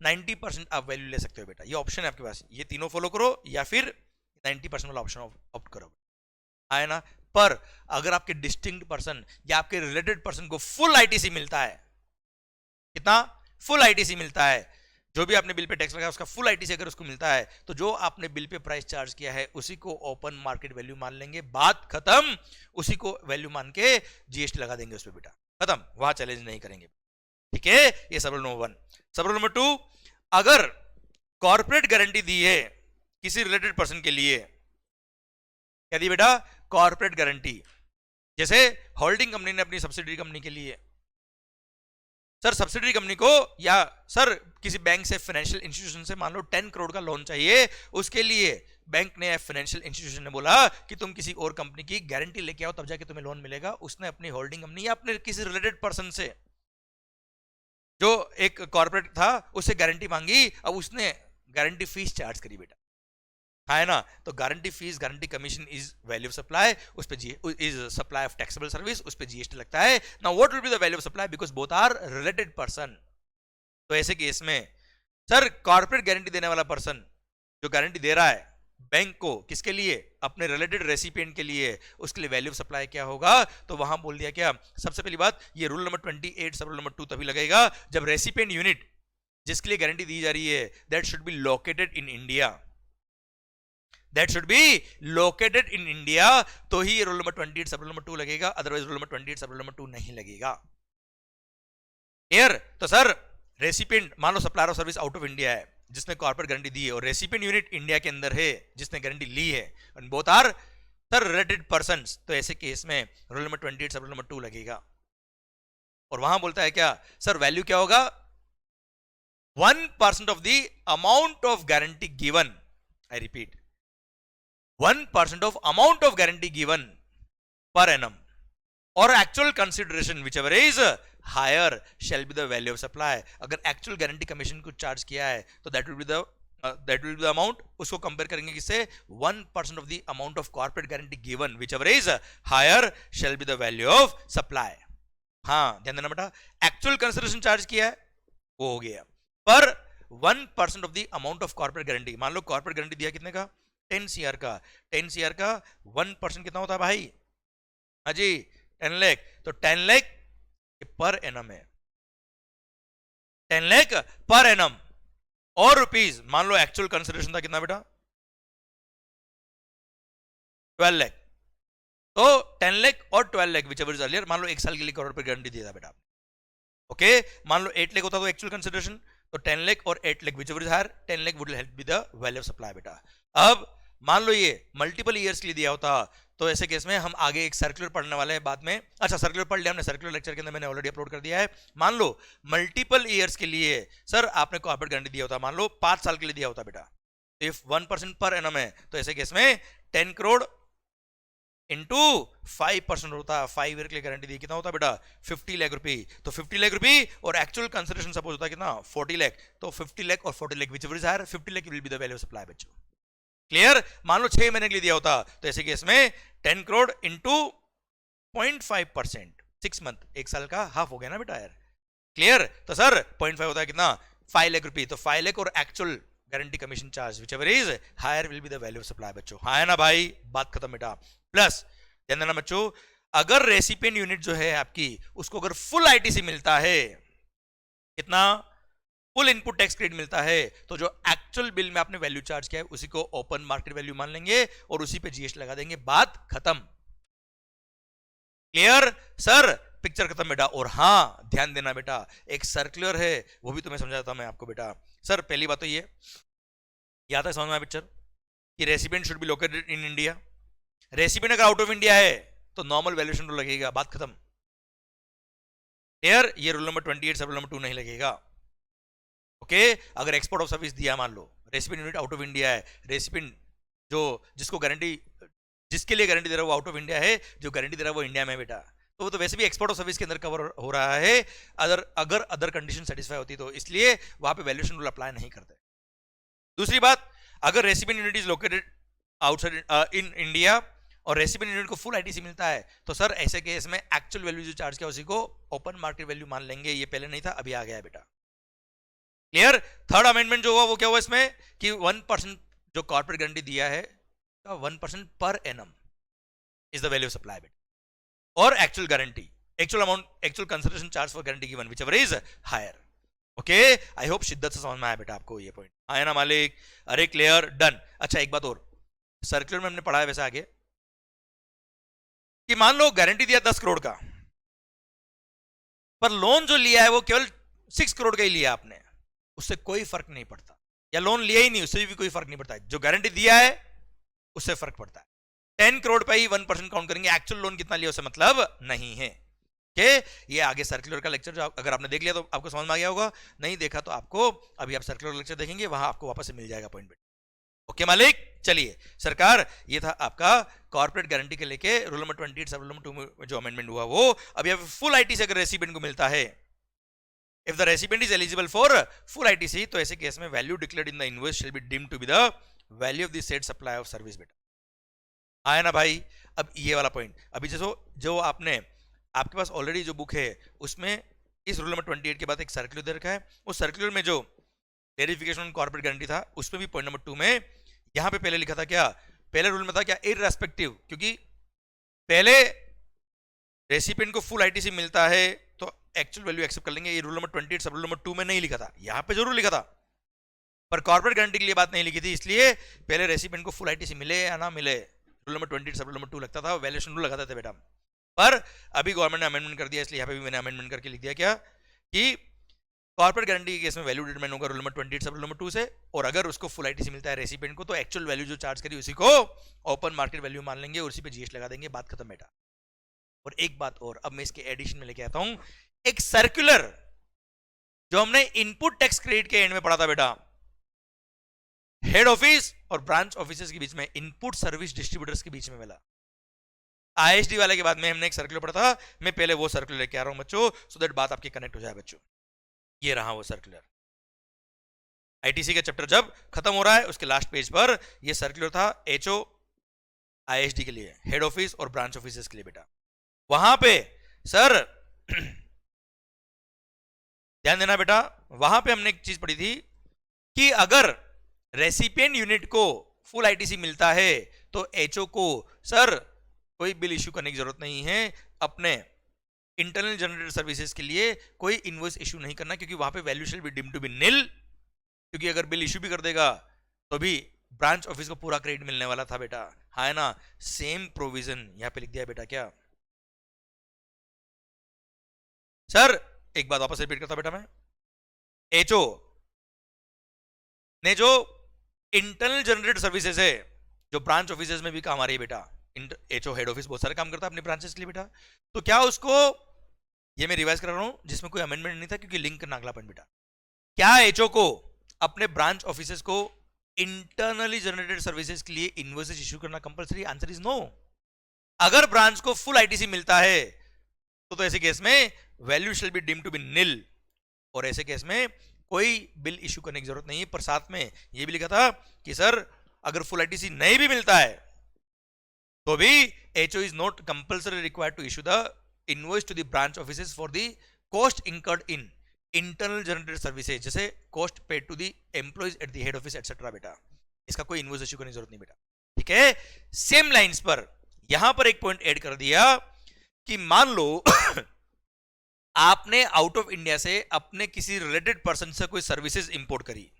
90% आप वैल्यू ले सकते हो बेटा। ये ऑप्शन है आपके पास, ये तीनों फॉलो करो या फिर 90% वाला ऑप्शन ऑप्ट करो, है ना? पर अगर आपके डिस्टिंक्ट पर्सन या आपके रिलेटेड पर्सन को फुल आईटीसी मिलता है, कितना फुल आईटीसी मिलता है, जो भी आपने बिल पे टैक्स लगाया उसका फुल आईटीसी अगर उसको मिलता है, तो जो आपने बिल पे प्राइस चार्ज किया है उसी को ओपन मार्केट वैल्यू मान लेंगे, बात खत्म। उसी को वैल्यू मान के जीएसटी लगा देंगे उस पे बेटा, खत्म, वहां चैलेंज नहीं करेंगे, ठीक है? ये सब रूल नंबर 1। सब रूल नंबर 2, अगर कॉर्पोरेट गारंटी दी है किसी रिलेटेड पर्सन के लिए, क्या दी बेटा? Corporate guarantee. जैसे होल्डिंग कंपनी ने अपनी सब्सिडरी कंपनी के लिए, सर सब्सिडरी कंपनी को या सर किसी बैंक से, फाइनेंशियल इंस्टीट्यूशन से मान लो 10 करोड़ का लोन चाहिए, उसके लिए बैंक ने, फाइनेंशियल इंस्टीट्यूशन ने बोला कि तुम किसी और कंपनी की गारंटी लेके आओ तब जाके तुम्हें लोन मिलेगा। उसने अपनी होल्डिंग कंपनी या अपने किसी रिलेटेड पर्सन से जो एक कॉर्पोरेट था उससे गारंटी मांगी, अब उसने गारंटी फीस चार्ज करी बेटा, है ना? तो guarantee fee, guarantee commission is value of supply, उस पे is supply of taxable service, उस पे जीएसटी लगता है। Now what will be the value of supply, because both are related person. तो ऐसे केस में सर कॉर्पोरेट गारंटी देने वाला पर्सन जो गारंटी दे रहा है बैंक को, किसके लिए? अपने रिलेटेड रेसिपिएंट के लिए, उसके लिए वैल्यू ऑफ सप्लाई क्या होगा? तो वहां बोल दिया क्या, सबसे पहली बात, ये rule number 28 sub rule number 2 तभी लगेगा जब रेसिपिएंट यूनिट जिसके लिए गारंटी दी जा रही है that should be located in India, that should be located in India, तो ही rule number 28 sub rule number 2 लगेगा, otherwise rule number 28 sub rule number 2 नहीं लगेगा। क्लियर? तो सर रेसिपिएंट मान लो supplier of service out of India है जिसने corporate guarantee दी है, और रेसिपिएंट यूनिट इंडिया के अंदर है जिसने गारंटी ली है, and both are sir related persons, तो ऐसे केस में rule number 28 sub rule number 2 लगेगा। और वहां बोलता है क्या सर, वैल्यू क्या होगा? 1% of the amount of guarantee given, I repeat 1% of amount of guarantee given per annum or actual consideration whichever is higher shall be the value of supply। अगर actual guarantee commission को charge किया है तो that will be the amount, उसको compare करेंगे किससे? 1% of the amount of corporate guarantee given whichever is higher shall be the value of supply। हाँ ध्यान देना बेटा, actual consideration charge किया है वो हो गया, पर 1% of the amount of corporate guarantee, मान लो corporate guarantee दिया कितने का? 10 CR का, 10 CR का 1% कितना होता है भाई? हाँ जी 10 लाख, तो 10 लाख पर एनम है, 10 लाख पर एनम, और रुपीज मान लो एक्चुअल कंसिडरेशन था कितना बेटा? 12 लाख, तो 10 लाख और 12 lakh whichever is earlier, मान लो 1 साल के लिए करोड़ रुपए गारंटी दिया था बेटा, ओके मान लो 8 लाख होता तो एक्चुअल कंसिडरेशन, तो 10 लाख और 8 lakh whichever is higher, 10 lakh would हेल्प be the value of supply बेटा। अब मान लो ये मल्टीपल ईयर्स के लिए दिया होता, तो ऐसे केस में हम आगे एक सर्कुलर पढ़ने वाले हैं बाद में, अच्छा सर्कुलर पढ़ लिया हमने, सर्कुलर लेक्चर के अंदर मैंने ऑलरेडी अपलोड कर दिया है। मान लो मल्टीपल ईयर्स के लिए सर आपने कॉर्पोरेट गारंटी दिया होता, मान लो 5 साल के लिए दिया होता बेटा, इफ 1% पर एनम है तो ऐसे केस में 10 करोड़ इंटू 5% होता, 5 ईयर के लिए गारंटी दी, कितना होता बेटा? 50 लाख रुपए, तो 50 लाख रुपए और एक्चुअल कंसिडरेशन सपोज होता कितना? 40 लाख, तो 50 लाख और 40 lakh whichever is higher, 50 lakh will be the value of supply बच्चों। क्लियर? मान लो 6 महीने के लिए दिया होता तो ऐसे केस में 10 करोड़ इंटू 0.5%, 6 मंथ, 1 साल का हाफ हो गया ना बेटा यार। क्लियर? तो सर 0.5 होता है कितना? 5 लाख रुपए, तो 5 लाख और actual guarantee commission charge whichever is higher will be the value of supply बच्चों। हाँ है ना भाई, बात खत्म बेटा। प्लस ध्यान देना बच्चों, अगर रेसिपिएंट यूनिट जो है आपकी उसको अगर फुल आईटीसी मिलता है, कितना? फुल इनपुट टैक्स क्रेडिट मिलता है, तो जो एक्चुअल बिल में आपने वैल्यू चार्ज किया है उसी को ओपन मार्केट वैल्यू मान लेंगे और उसी पे जीएसटी लगा देंगे, बात खत्म। Clear sir? पिक्चर खत्म बेटा। और हाँ ध्यान देना बेटा, एक सर्कुलर है वो भी तुम्हें समझाता हूं मैं आपको बेटा। सर पहली बात तो ये याद है, समझ में आया पिक्चर, कि recipient should be located in India, recipient अगर आउट ऑफ इंडिया है तो नॉर्मल वैल्यूएशन रूल लगेगा, बात खत्म। क्लियर? ये rule number 28 sub rule number 2 नहीं लगेगा। ओके अगर एक्सपोर्ट ऑफ सर्विस दिया, मान लो recipient unit out of India है, रेसिपिएंट जो जिसको गारंटी, जिसके लिए गारंटी दे रहा है वो आउट ऑफ इंडिया है, जो गारंटी दे रहा है वो इंडिया में है बेटा, तो वो तो वैसे भी एक्सपोर्ट ऑफ सर्विस के अंदर कवर हो रहा है, अगर अदर कंडीशन सेटिस्फाई होती तो, इसलिए वहां पे वैल्यूएशन रूल अप्लाई नहीं करते। दूसरी बात, अगर recipient unit is located outside in India और रेसिपिएंट यूनिट को फुल आईटीसी मिलता है, तो सर ऐसे केस में एक्चुअल वैल्यू जो चार्ज किया उसी को ओपन मार्केट वैल्यू मान लेंगे। ये पहले नहीं था, अभी आ गया है बेटा। क्लियर? थर्ड अमेंडमेंट जो हुआ वो क्या हुआ इसमें, कि 1% जो कॉर्पोरेट गारंटी दिया है 1% per annum is the value of supply बेटा, और actual guarantee, actual amount, actual consideration charge for guarantee given whichever is higher. Okay I hope शिद्दत से समझ में आया बेटा आपको ये पॉइंट, आया ना मालिक? अरे क्लियर, डन। अच्छा एक बात और, सर्कुलर में हमने पढ़ा है वैसे आगे, कि मान लो गारंटी दिया 10 करोड़ का, पर लोन जो लिया है वो केवल 6 करोड़ का ही लिया आपने, उससे कोई फर्क नहीं पड़ता, या लोन लिया ही नहीं उससे भी कोई फर्क नहीं पड़ता है, जो गारंटी दिया है उससे फर्क पड़ता है। 10 करोड़ पे ही 1% काउंट करेंगे, एक्चुअल लोन कितना लिया उससे मतलब नहीं है। के ये आगे सर्कुलर का लेक्चर जो अगर आपने देख लिया तो आपको समझ में आ गया होगा, नहीं देखा तो आपको अभी आप सर्कुलर लेक्चर देखेंगे, वहां आपको वापस से मिल जाएगा पॉइंट पे। ओके मालिक, चलिए सरकार, ये था आपका कॉर्पोरेट गारंटी के लेके rule number 28 sub rule number 2 में जो अमेंडमेंट हुआ वो। अभी अब फुल आईटीसी अगर रेसिपिएंट को मिलता है, if the recipient is eligible for full ITC, तो ऐसे केस में value declared in the invoice shall be deemed to be the value of the said supply of service. बेटा आया ना भाई। अब ये वाला पॉइंट, अभी जो आपने आपके पास ऑलरेडी जो बुक है उसमें इस रूल नंबर 28 के बाद एक सर्कुलर दे रखा है, उस सर्कुलर में जो वेरिफिकेशन ऑन कॉर्पोरेट गारंटी था उसमें भी पॉइंट नंबर 2 में यहां पे पहले लिखा था क्या, पहले रूल में था क्या, इररेस्पेक्टिव, क्योंकि पहले रेसिपिएंट को फुल आईटीसी मिलता है तो एक्चुअल वैल्यू एक्सेप्ट कर लेंगे। ये rule number 28 sub rule number 2 में नहीं लिखा था, यहां पे जरूर लिखा था, पर कॉर्पोरेट गारंटी के लिए बात नहीं लिखी थी, इसलिए पहले रेसिपिएंट को फुल आईटीसी मिले या ना मिले rule number 28 sub rule number 2 लगता था, वैल्यूएशन रूल लगाते थे बेटा। पर अभी गवर्नमेंट ने अमेंडमेंट कर दिया, इसलिए यहाँ पे भी मैंने अमेंडमेंट करके लिख दिया क्या कि कॉर्पोरेट गारंटी के केस में वैल्यू डिटरमाइन होगा rule number 28 sub rule number 2 से, और अगर उसको फुल आईटीसी मिलता है रेसिपिएंट को तो एक्चुअल वैल्यू जो चार्ज करी उसी को ओपन मार्केट वैल्यू मान लेंगे और उसी पे जीएसटी लगा देंगे, बात खत्म बेटा। और एक बात और, अब मैं इसके एडिशन में लेके आता हूं एक सर्कुलर जो हमने इनपुट टैक्स क्रेडिट के एंड में पढ़ा था बेटा, हेड ऑफिस और ब्रांच ऑफिसर्स के बीच में, इनपुट सर्विस डिस्ट्रीब्यूटर्स के बीच में मिला। आईएसडी वाले के बाद में हमने एक सर्कुलर पढ़ा था, मैं पहले वो सर्कुलर लेके आ रहा हूं बच्चों, सो दैट बात आपकी कनेक्ट हो जाए बच्चों। ये रहा वो सर्कुलर, आईटीसी का चैप्टर जब खत्म हो रहा है उसके लास्ट पेज पर ये सर्कुलर था एचओ आईएसडी के लिए, हेड ऑफिस और ब्रांच ऑफिसर्स के लिए बेटा। वहां पे सर ध्यान देना बेटा, वहां पे हमने एक चीज पढ़ी थी कि अगर रेसिपिएंट यूनिट को फुल आईटीसी मिलता है तो एचओ को सर कोई बिल इश्यू करने की जरूरत नहीं है, अपने इंटरनल जनरेटेड सर्विसेज के लिए कोई इनवॉइस इश्यू नहीं करना, क्योंकि वहां पे value shall be deemed to be nil, क्योंकि अगर बिल इश्यू भी कर देगा तो भी ब्रांच ऑफिस को पूरा क्रेडिट मिलने वाला था बेटा। हाँ है ना, सेम प्रोविजन यहां पे लिख दिया बेटा क्या सर, एक बात वापस रिपीट करता बेटा मैं, एचओ ने जो इंटरनल जनरेटेड सर्विसेज है जो ब्रांच ऑफिसेज में भी काम आ रही है बेटा, एचओ हेड ऑफिस बहुत सारे काम करता है अपने ब्रांचेस के लिए बेटा, तो क्या उसको, ये मैं रिवाइज कर रहा हूं जिसमें कोई अमेंडमेंट नहीं था क्योंकि लिंक करना अगला पॉइंट बेटा, क्या एचओ को अपने ब्रांच ऑफिसेज को इंटरनली जनरेटेड सर्विसेज के लिए इनवॉइसेस इश्यू करना कंपलसरी? Answer is no. अगर ब्रांच को फुल आईटीसी मिलता है तो ऐसे केस में value shall be deemed to be nil, और ऐसे केस में कोई बिल इश्यू करने की जरूरत नहीं है। पर साथ में ये भी लिखा था कि सर अगर फुल आईटीसी नहीं भी मिलता है तो भी HO is not compulsory required to issue the invoice to the branch offices for the cost incurred in internal generated services, जैसे cost paid to the employees at the head office etcetera बेटा, इसका कोई invoice issue करने की जरूरत नहीं बेटा। ठीक है, सेम लाइंस पर यहां पर एक पॉइंट ऐड कर दिया कि मान लो आपने आउट ऑफ इंडिया से अपने किसी रिलेटेड पर्सन से कोई सर्विसेज इंपोर्ट करी,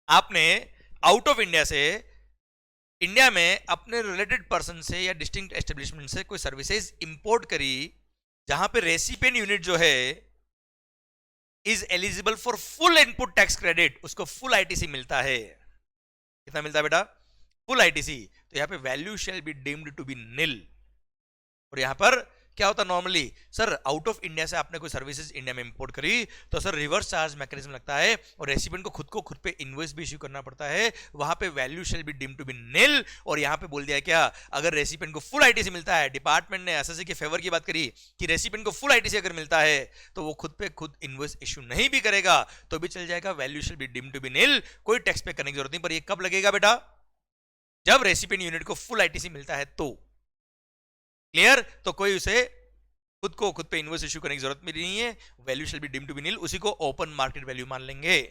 आपने आउट ऑफ इंडिया से इंडिया में अपने रिलेटेड पर्सन से या डिस्टिंक्ट एस्टेब्लिशमेंट से कोई सर्विसेज इंपोर्ट करी, जहां पे रेसिपिएंट यूनिट जो है is eligible for full input tax credit, उसको फुल आईटीसी मिलता है। कितना मिलता है बेटा? Full ITC. तो यहां पे value shall be deemed to be nil, और यहां पर क्या होता normally, sir out of India से आपने कोई सर्विसेज इंडिया में इंपोर्ट करी तो सर रिवर्स चार्ज मैकेनिज्म लगता है और रेसिपिएंट को खुद पे इनवॉइस भी इश्यू करना पड़ता है, वहां पे value shall be deemed to be nil. और यहां पे बोल दिया क्या, अगर रेसिपिएंट को फुल आईटीसी मिलता है, डिपार्टमेंट ने एसएससी के फेवर की बात करी कि रेसिपिएंट को फुल आईटीसी अगर मिलता है तो वो खुद पे खुद इनवॉइस इश्यू नहीं भी करेगा तो भी चल जाएगा, value shall be deemed to be nil, कोई टैक्स पे करने की जरूरत नहीं। पर ये कब लगेगा बेटा? जब रेसिपिएंट यूनिट को फुल आईटीसी मिलता है तो। क्लियर? तो कोई उसे खुद पे इनवॉइस इश्यू करने की जरूरत भी नहीं है, value shall be deemed to be nil, उसी को ओपन मार्केट वैल्यू मान लेंगे।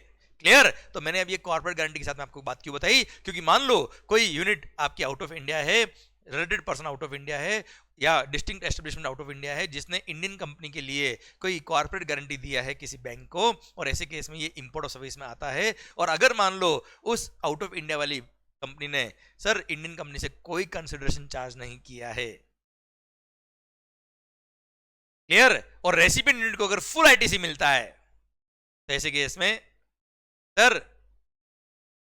क्लियर? तो मैंने अब ये कॉर्पोरेट गारंटी के साथ में आपको बात क्यों बताई, क्योंकि मान लो कोई यूनिट आपकी आउट ऑफ इंडिया है, related person out of India है या distinct establishment out of India है, जिसने इंडियन कंपनी के लिए कोई कॉर्पोरेट गारंटी दिया है किसी बैंक को, और ऐसे केस में ये इंपोर्ट ऑफ सर्विस में आता है। और अगर मान लो उस आउट ऑफ इंडिया वाली कंपनी ने सर इंडियन कंपनी से कोई कंसिडरेशन चार्ज नहीं किया है, क्लियर, और रेसिपिएंट यूनिट को अगर फुल आईटीसी मिलता है तो ऐसे केस में sir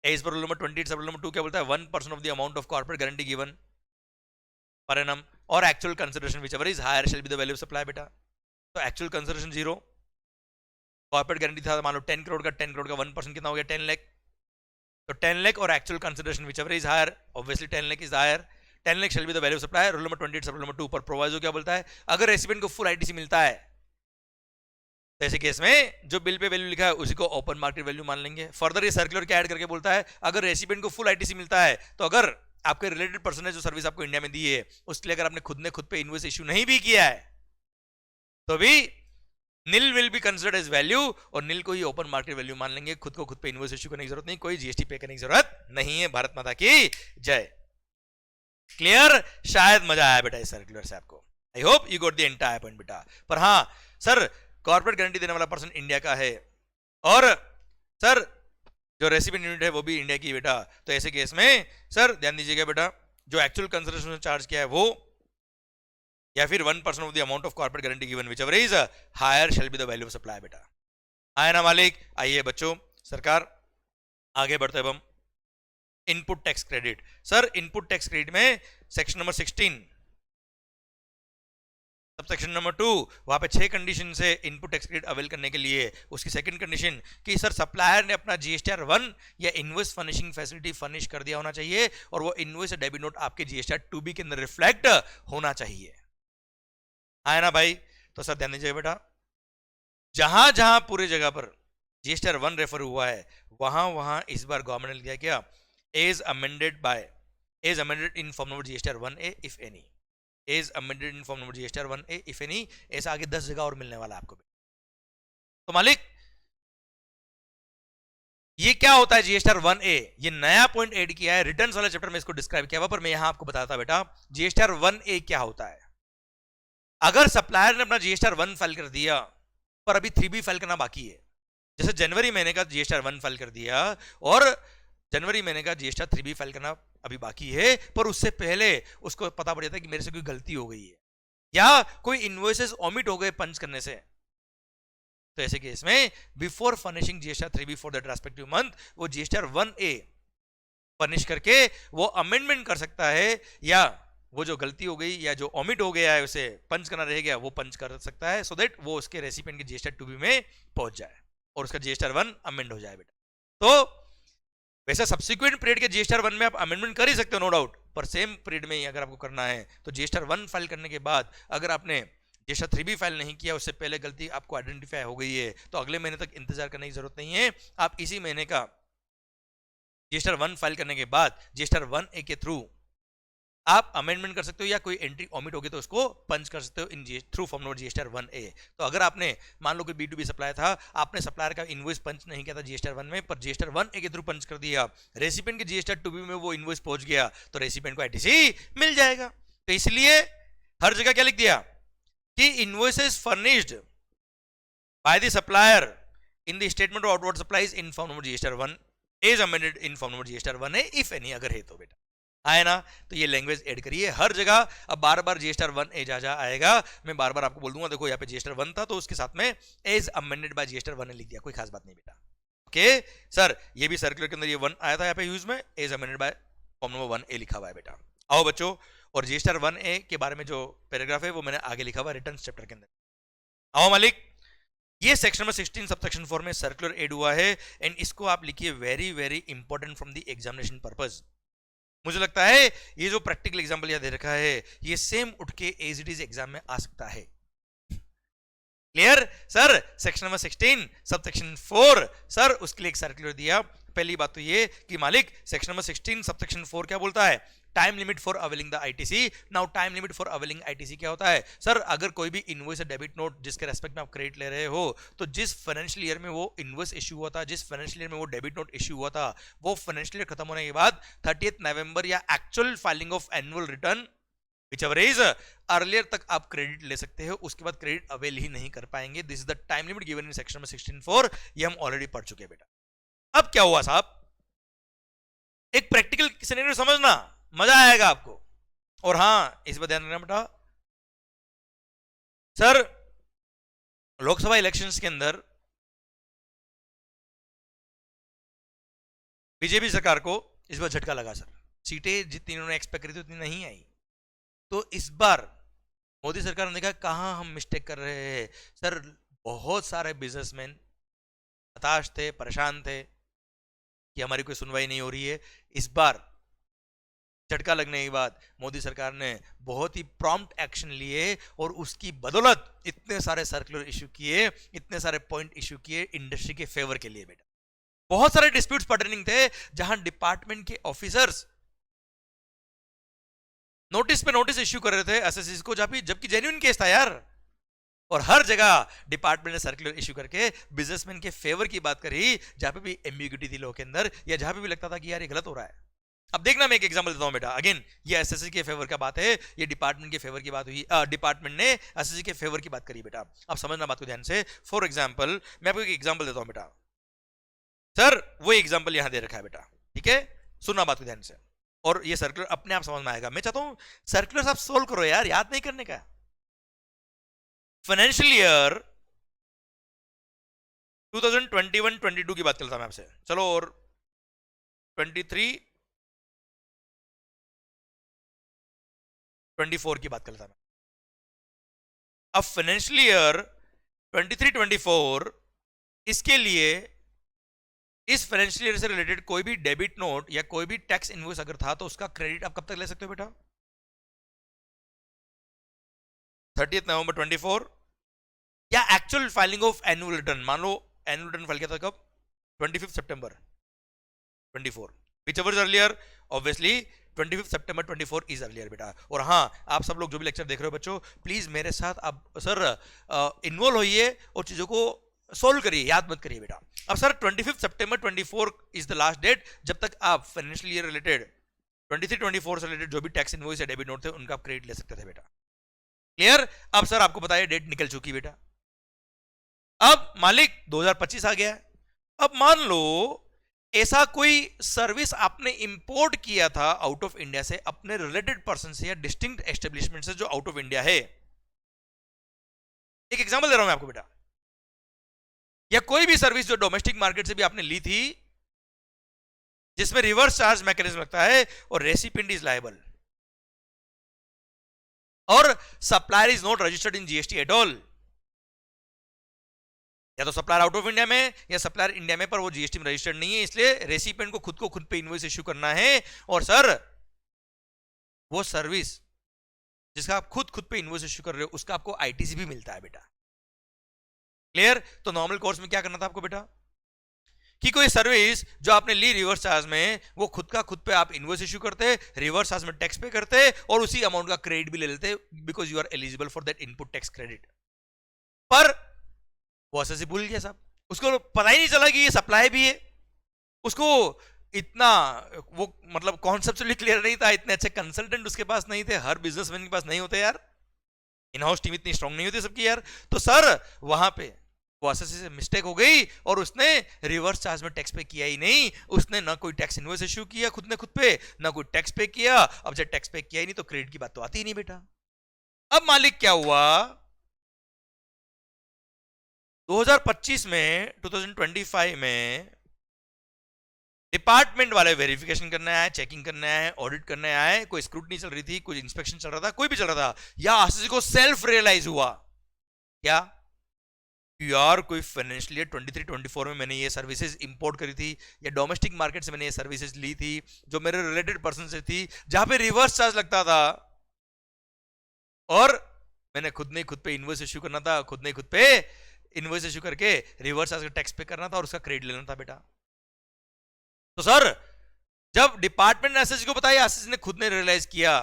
as per rule number 28 sub rule number 2 क्या बोलता है, 1% of the amount of corporate guarantee given per annum और actual consideration whichever is higher shall be the value of supply बेटा। तो एक्चुअल कंसिडरेशन 0, कॉर्पोरेट गारंटी था मान लो 10 करोड़ का, 10 करोड़ का 1% कितना हो गया 10 लाख। तो 10 लाख और actual consideration whichever is higher, obviously 10 lakh is higher, 10 lakh shall be the value of supply. Rule number 28 sub rule number 2 पर प्रोवाइजो क्या बोलता है, अगर रेसिपिएंट को फुल आईटीसी मिलता है तो ऐसे केस में जो बिल पे वैल्यू लिखा है उसी को ओपन मार्केट वैल्यू मान लेंगे। फर्दर ये सर्कुलर क्या ऐड करके बोलता है, अगर रेसिपिएंट को फुल आईटीसी मिलता है तो अगर आपके रिलेटेड पर्सन ने जो सर्विस आपको इंडिया में दी है उसके लिए अगर आपने खुद ने खुद पे इनवॉइस इश्यू नहीं भी किया है तो भी nil will be considered as value और नील को ही ओपन मार्केट वैल्यू मान लेंगे। खुद को खुद पे इनवॉइस इश्यू करने की जरूरत नहीं, कोई जीएसटी पे करने की जरूरत नहीं है। भारत माता की जय। क्लियर? शायद मजा आया बेटा इस सर्कुलर से आपको। आई hope you got the entire point बेटा। पर हाँ सर कॉर्पोरेट गारंटी देने वाला पर्सन इंडिया का है और सर जो रेसिपिएंट यूनिट है वो भी इंडिया की बेटा, तो ऐसे केस में सर ध्यान दीजिएगा बेटा जो एक्चुअल कंसिडरेशन चार्ज किया है वो या फिर 1% of the amount of corporate guarantee given whichever is higher shall be the value of supply बेटा। आए ना मालिक? आइए बच्चों सरकार आगे बढ़ते हैं हम। Input tax credit. Sir input tax credit में section number 16 sub section number 2 वहां पे 6 कंडीशन से इनपुट टैक्स क्रेडिट अवेल करने के लिए उसकी सेकंड कंडीशन कि सर सप्लायर ने अपना जीएसटीआर 1 या इनवॉइस फर्निशिंग फैसिलिटी फर्निश कर दिया होना चाहिए और वो इनवॉइस या डेबिट नोट आपके जीएसटीआर 2B के अंदर रिफ्लेक्ट होना चाहिए। है ना भाई? तो सर ध्यान दीजिए बेटा जहां जहां पूरी जगह पर जीएसटीआर 1 रेफर हुआ है वहां वहां इस बार गवर्नमेंट ने दिया क्या, as amended in form number GSTR 1A if any, as amended in form number GSTR 1A if any, ऐसा आगे 10 जगह और मिलने वाला आपको। तो मालिक ये क्या होता है जीएसटीआर 1A, ये नया पॉइंट ऐड किया है रिटर्न्स वाले चैप्टर में इसको डिस्क्राइब किया हुआ, पर मैं यहां आपको बताता बेटा जीएसटीआर 1A क्या होता है। अगर सप्लायर ने अपना जीएसटीआर 1 फाइल कर दिया पर अभी 3B फाइल करना बाकी है, जैसे जनवरी महीने का जीएसटीआर 1 फाइल कर दिया और जनवरी महीने का जीएसटीआर 3B फाइल करना अभी बाकी है, पर उससे पहले उसको पता पड़ जाता है कि मेरे से कोई गलती हो गई है या कोई इनवॉइसेस ओमिट हो गए पंच करने से, तो ऐसे केस में before furnishing GSTR 3B for that respective month वो जीएसटीआर 1A फर्निश करके वो अमेंडमेंट कर सकता है या वो जो गलती हो गई या जो ओमिट हो गया है उसे पंच करना रह गया वो पंच कर सकता है सो दैट वो उसके रेसिपिएंट के जीएसटीआर 2B में पहुंच जाए और उसका जीएसटीआर 1 अमेंड हो जाए बेटा। तो वैसे सब्सिक्वेंट पीरियड के जीएसटीआर 1 में आप अमेंडमेंट कर ही सकते हो नो डाउट, पर सेम पीरियड में ही अगर आपको करना है तो जीएसटीआर 1 फाइल करने के बाद अगर आपने जीएसटीआर 3B फाइल नहीं किया उससे पहले गलती आपको आइडेंटिफाई हो गई है तो अगले महीने तक इंतजार करने की जरूरत नहीं है, आप इसी महीने का जीएसटीआर 1 फाइल करने के बाद जीएसटीआर 1A के थ्रू आप अमेंडमेंट कर सकते हो या कोई एंट्री ओमिट होगी तो उसको पंच कर सकते हो in through form number GSTR 1A। तो अगर आपने मान लो कि B2B सप्लाई था, आपने सप्लायर का इनवॉइस पंच नहीं किया था जीएसटीआर 1 में पर जीएसटीआर 1A के थ्रू पंच कर दिया, रेसिपिएंट के जीएसटीआर 2B में वो इनवॉइस पहुंच गया तो रेसिपिएंट को आईटीसी मिल जाएगा। तो इसलिए हर जगह क्या लिख दिया कि invoices furnished by the supplier in the statement of outward supplies in form number GSTR 1 is amended in form number GSTR 1A if any, अगर है तो बेटा। आए ना? तो ये लैंग्वेज ऐड करिए हर जगह। अब बार बार जीएसटीआर 1A जा आएगा, मैं बार बार आपको बोल दूंगा देखो यहाँ पे जीएसटीआर 1 था तो उसके साथ में as amended bye GSTR 1A लिख दिया, कोई खास बात नहीं बेटा। ओके सर ये भी सर्कुलर के अंदर ये 1 आया था यहाँ पे यूज में, as amended by form number 1A लिखा हुआ है बेटा। आओ बच्चों, और जीएसटीआर 1A के बारे में जो पैराग्राफ है वो मैंने आगे लिखा हुआ है रिटर्न चैप्टर के अंदर। आओ मालिक, ये सेक्शन नंबर 16 सब सेक्शन 4 में सर्कुलर एड हुआ है एंड इसको आप लिखिए very very important from the examination purpose. मुझे लगता है ये जो प्रैक्टिकल एग्जाम्पल यहां दे रखा है ये सेम उठ के एज इट इज एग्जाम में आ सकता है। Clear sir? Section number 16 sub section 4 sir उसके लिए एक सर्कुलर दिया। पहली बात तो ये कि मालिक सेक्शन नंबर 16 सब सेक्शन 4 क्या बोलता है, time limit for availing the ITC. Now time limit for availing ITC क्या होता है सर, अगर कोई भी इनवॉइस या डेबिट नोट जिसके रेस्पेक्ट में आप क्रेडिट ले रहे हो तो जिस फाइनेंशियल ईयर में वो इनवॉइस इश्यू हुआ था, जिस फाइनेंशियल ईयर में वो डेबिट नोट इश्यू हुआ था, वो फाइनेंशियल ईयर खत्म होने के बाद 30th नवंबर या actual filing of annual return whichever is earlier तक आप क्रेडिट ले सकते हो, उसके बाद क्रेडिट अवेल ही नहीं कर पाएंगे। This is the time limit given in section number 16(4), ये हम ऑलरेडी पढ़ चुके हैं बेटा। अब क्या हुआ साहब, एक प्रैक्टिकल सिनेरियो समझना, मजा आएगा आपको। और हाँ इस बात ध्यान रखना बेटा, सर लोकसभा इलेक्शंस के अंदर बीजेपी सरकार को इस बार झटका लगा सर, सीटें जितनी इन्होंने एक्सपेक्ट करी थी उतनी नहीं आई। तो इस बार मोदी सरकार ने देखा कहां हम मिस्टेक कर रहे हैं सर। बहुत सारे बिजनेसमैन हताश थे, परेशान थे कि हमारी कोई सुनवाई नहीं हो रही है। इस बार झटका लगने के बाद मोदी सरकार ने बहुत ही प्रॉम्प्ट एक्शन लिए और उसकी बदौलत इतने सारे सर्कुलर इशू किए, इतने सारे पॉइंट इशू किए इंडस्ट्री के फेवर के लिए। बेटा बहुत सारे डिस्प्यूट्स पर्टेनिंग थे जहां डिपार्टमेंट के ऑफिसर्स नोटिस पे नोटिस इश्यू कर रहे थे एसएससी को, जबकि जेन्युइन केस था यार। और हर जगह डिपार्टमेंट ने सर्कुलर इश्यू करके बिजनेसमैन के फेवर की बात करी, जहां पे भी एम्बिग्यूटी थी लॉ के अंदर, या जहां पे भी लगता था कि यार ये गलत हो रहा है। अब देखना, मैं एक एग्जांपल देता हूं बेटा। अगेन ये एसएससी के फेवर का बात है, ये डिपार्टमेंट के फेवर की बात हुई। डिपार्टमेंट ने एसएससी के फेवर की बात करी बेटा। अब समझना बात को ध्यान से। फॉर एग्जाम्पल मैं आपको एक एग्जाम्पल देता हूं बेटा। सर वो एग्जाम्पल यहां दे रखा है बेटा, ठीक है, सुनना बात को ध्यान से। और ये सर्कुलर अपने आप समझ में आएगा। मैं चाहता हूं सर्कुलर आप सोल्व करो यार, याद नहीं करने का। फाइनेंशियल ईयर 2021-22 की बात करता हूं मैं आपसे, चलो। और 23-24 की बात करता हूं। अब फाइनेंशियल ईयर 23-24 इसके लिए, इस फाइनेंशियल ईयर से रिलेटेड कोई भी डेबिट नोट या कोई भी टैक्स इनवॉइस अगर था तो उसका क्रेडिट आप कब तक ले सकते हो बेटा? 30 नवंबर 24, या actual filing of annual return, मान लो एनुअल रिटर्न फाइल किया था कब? 25 सितंबर 24, विच एवर अर्लियर, ऑब्वियसली 25 सितंबर 24 इज अर्लियर बेटा। और हाँ, आप सब लोग जो भी लेक्चर देख रहे हो बच्चों, प्लीज मेरे साथ आप सर इन्वॉल्व होइए और चीजों को सोल्व करिए, याद मत करिए बेटा। अब सर 25 सितंबर 24 इज द लास्ट डेट जब तक आप फाइनेंशियल ईयर रिलेटेड 23-24 से रिलेटेड जो भी टैक्स इनवॉइस या डेबिट नोट थे उनका आप क्रेडिट ले सकते थे बेटा। क्लियर? अब सर आपको बताइए डेट निकल चुकी बेटा। अब मालिक 2025 आ गया। अब मान लो ऐसा कोई सर्विस आपने इंपोर्ट किया था आउट ऑफ इंडिया से अपने रिलेटेड पर्सन से या डिस्टिंक्ट एस्टेब्लिशमेंट से जो आउट ऑफ इंडिया है। एक एग्जांपल दे रहा हूं मैं आपको बेटा। या कोई भी सर्विस जो डोमेस्टिक मार्केट से भी आपने ली थी जिसमें रिवर्स चार्ज मैकेनिज्म लगता है और रेसिपिएंट इज लायबल और supplier is not registered in GST at all. या तो सप्लायर आउट ऑफ इंडिया में या सप्लायर इंडिया में पर वो जीएसटी में रजिस्टर्ड नहीं है, इसलिए रेसिपिएंट को खुद पे इनवॉइस इश्यू करना है। और सर वो सर्विस जिसका आप खुद पे इनवॉइस इश्यू कर रहे हो उसका आपको आईटीसी भी मिलता है बेटा। क्लियर? तो नॉर्मल कोर्स में क्या करना था आपको बेटा कि कोई सर्विस जो आपने ली रिवर्स चार्ज में, वो खुद पे आप इनवॉइस इश्यू करते, रिवर्स चार्ज में टैक्स पे करते और उसी अमाउंट का क्रेडिट भी ले लेते, because you are eligible for that input tax credit. पर वो एसएससी भूल गया साहब, उसको पता ही नहीं चला कि ये सप्लाई भी है। उसको इतना वो मतलब कॉन्सेप्चुअली क्लियर नहीं था, इतने अच्छे कंसल्टेंट उसके पास नहीं थे, हर बिजनेसमैन के पास नहीं होते यार, इन हाउस टीम इतनी स्ट्रांग नहीं होती सबकी यार। तो सर वहां पे वो एसएससी से मिस्टेक हो गई और उसने रिवर्स चार्ज में टैक्स पे किया ही नहीं, उसने ना कोई टैक्स इनवॉइस इश्यू किया खुद पे, ना कोई टैक्स पे किया। अब जब टैक्स पे किया ही नहीं तो क्रेडिट की बात तो आती ही नहीं बेटा। अब मालिक क्या हुआ, 2025 में 2025 में डिपार्टमेंट वाले वेरिफिकेशन करने आए, चेकिंग करने आए, ऑडिट करने आए, कोई स्क्रूटनी चल रही थी, कोई इंस्पेक्शन चल रहा था, कोई भी चल रहा था, या एसएससी को सेल्फ रियलाइज हुआ क्या यार कोई फाइनेंशियल ईयर 23-24 में मैंने ये सर्विसेज इंपोर्ट करी थी या डोमेस्टिक मार्केट से मैंने ये सर्विसेज ली थी जो मेरे रिलेटेड पर्सन से थी, जहां पे रिवर्स चार्ज लगता था और मैंने खुद पे इनवॉइस इश्यू करना था, खुद पे इनवॉइस इश्यू करके रिवर्स चार्ज का टैक्स पे करना था और उसका क्रेडिट लेना था बेटा। तो सर जब डिपार्टमेंट ने एसएससी को बताया, एसएससी ने खुद ने रियलाइज किया,